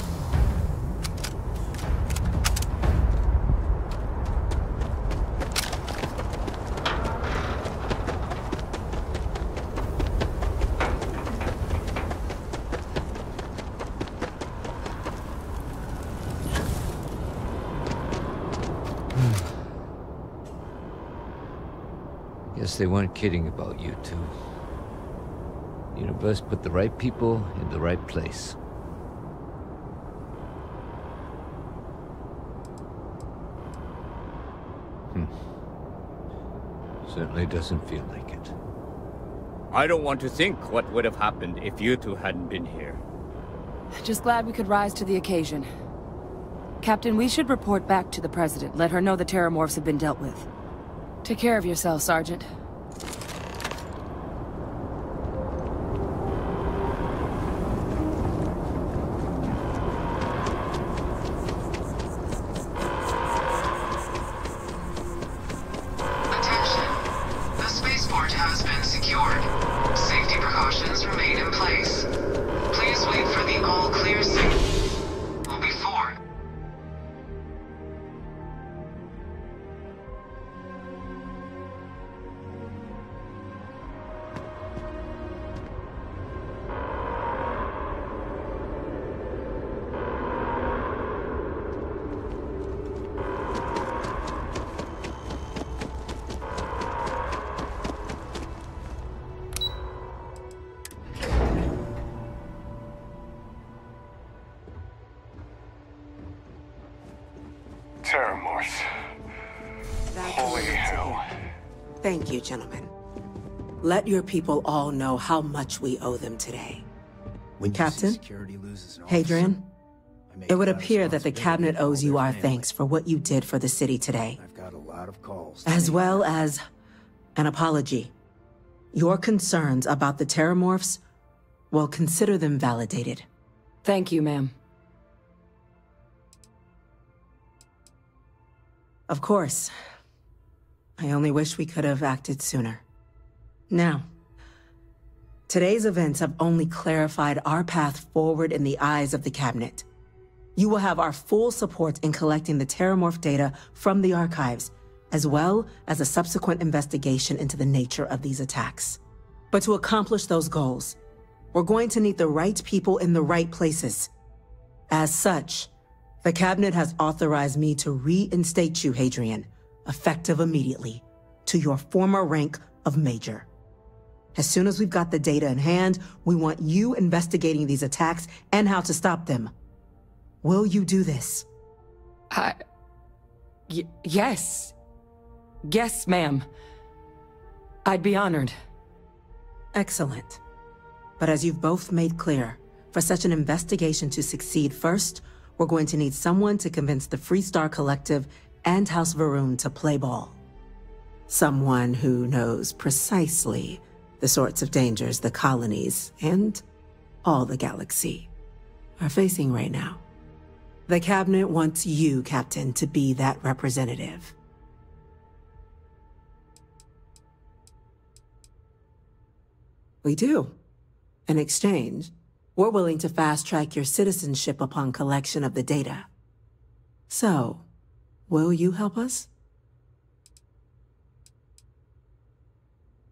Guess they weren't kidding about you two. The universe put the right people in the right place. Certainly doesn't feel like it. I don't want to think what would have happened if you two hadn't been here. Just glad we could rise to the occasion. Captain, we should report back to the President. Let her know the Terramorphs have been dealt with. Take care of yourself, Sergeant. Terramorphs. Holy hell. Thank you, gentlemen. Let your people all know how much we owe them today. Captain, Hadrian, it would appear that the Cabinet owes you our thanks for what you did for the city today. I've got a lot of calls. As well as an apology. Your concerns about the Terramorphs, well, consider them validated. Thank you, ma'am. Of course. I only wish we could have acted sooner. Now, today's events have only clarified our path forward in the eyes of the Cabinet. You will have our full support in collecting the Terramorph data from the archives, as well as a subsequent investigation into the nature of these attacks. But to accomplish those goals, we're going to need the right people in the right places. As such, the Cabinet has authorized me to reinstate you, Hadrian, effective immediately, to your former rank of Major. As soon as we've got the data in hand, we want you investigating these attacks and how to stop them. Will you do this? Yes. Yes, ma'am. I'd be honored. Excellent. But as you've both made clear, for such an investigation to succeed first, we're going to need someone to convince the Freestar Collective and House Varun to play ball. Someone who knows precisely the sorts of dangers the colonies and all the galaxy are facing right now. The Cabinet wants you, Captain, to be that representative. We do. In exchange, we're willing to fast-track your citizenship upon collection of the data. So, will you help us?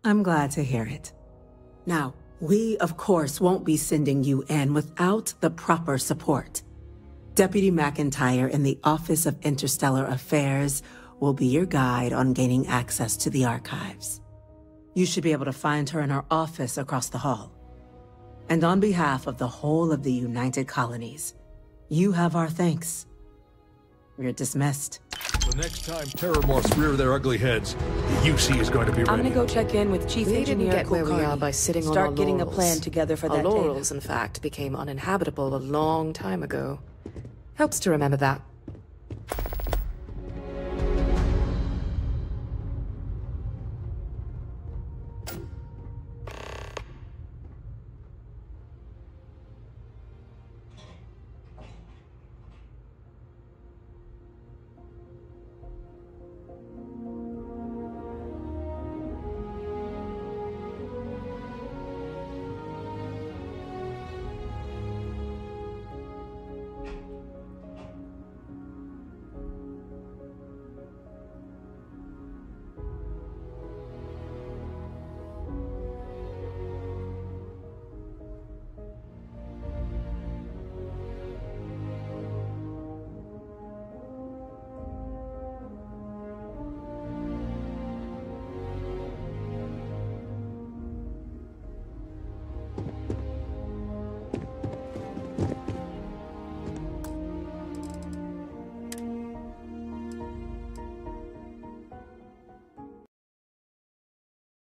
I'm glad to hear it. Now, we, of course, won't be sending you in without the proper support. Deputy McIntyre in the Office of Interstellar Affairs will be your guide on gaining access to the archives. You should be able to find her in her office across the hall. And on behalf of the whole of the United Colonies, you have our thanks. You're dismissed. The next time Terramorphs rear their ugly heads, the UC is going to be ready. I'm gonna go check in with Chief We didn't Engineer get where we are by sitting on our Start laurels. getting a plan together for our that laurels, in fact, became uninhabitable a long time ago. Helps to remember that.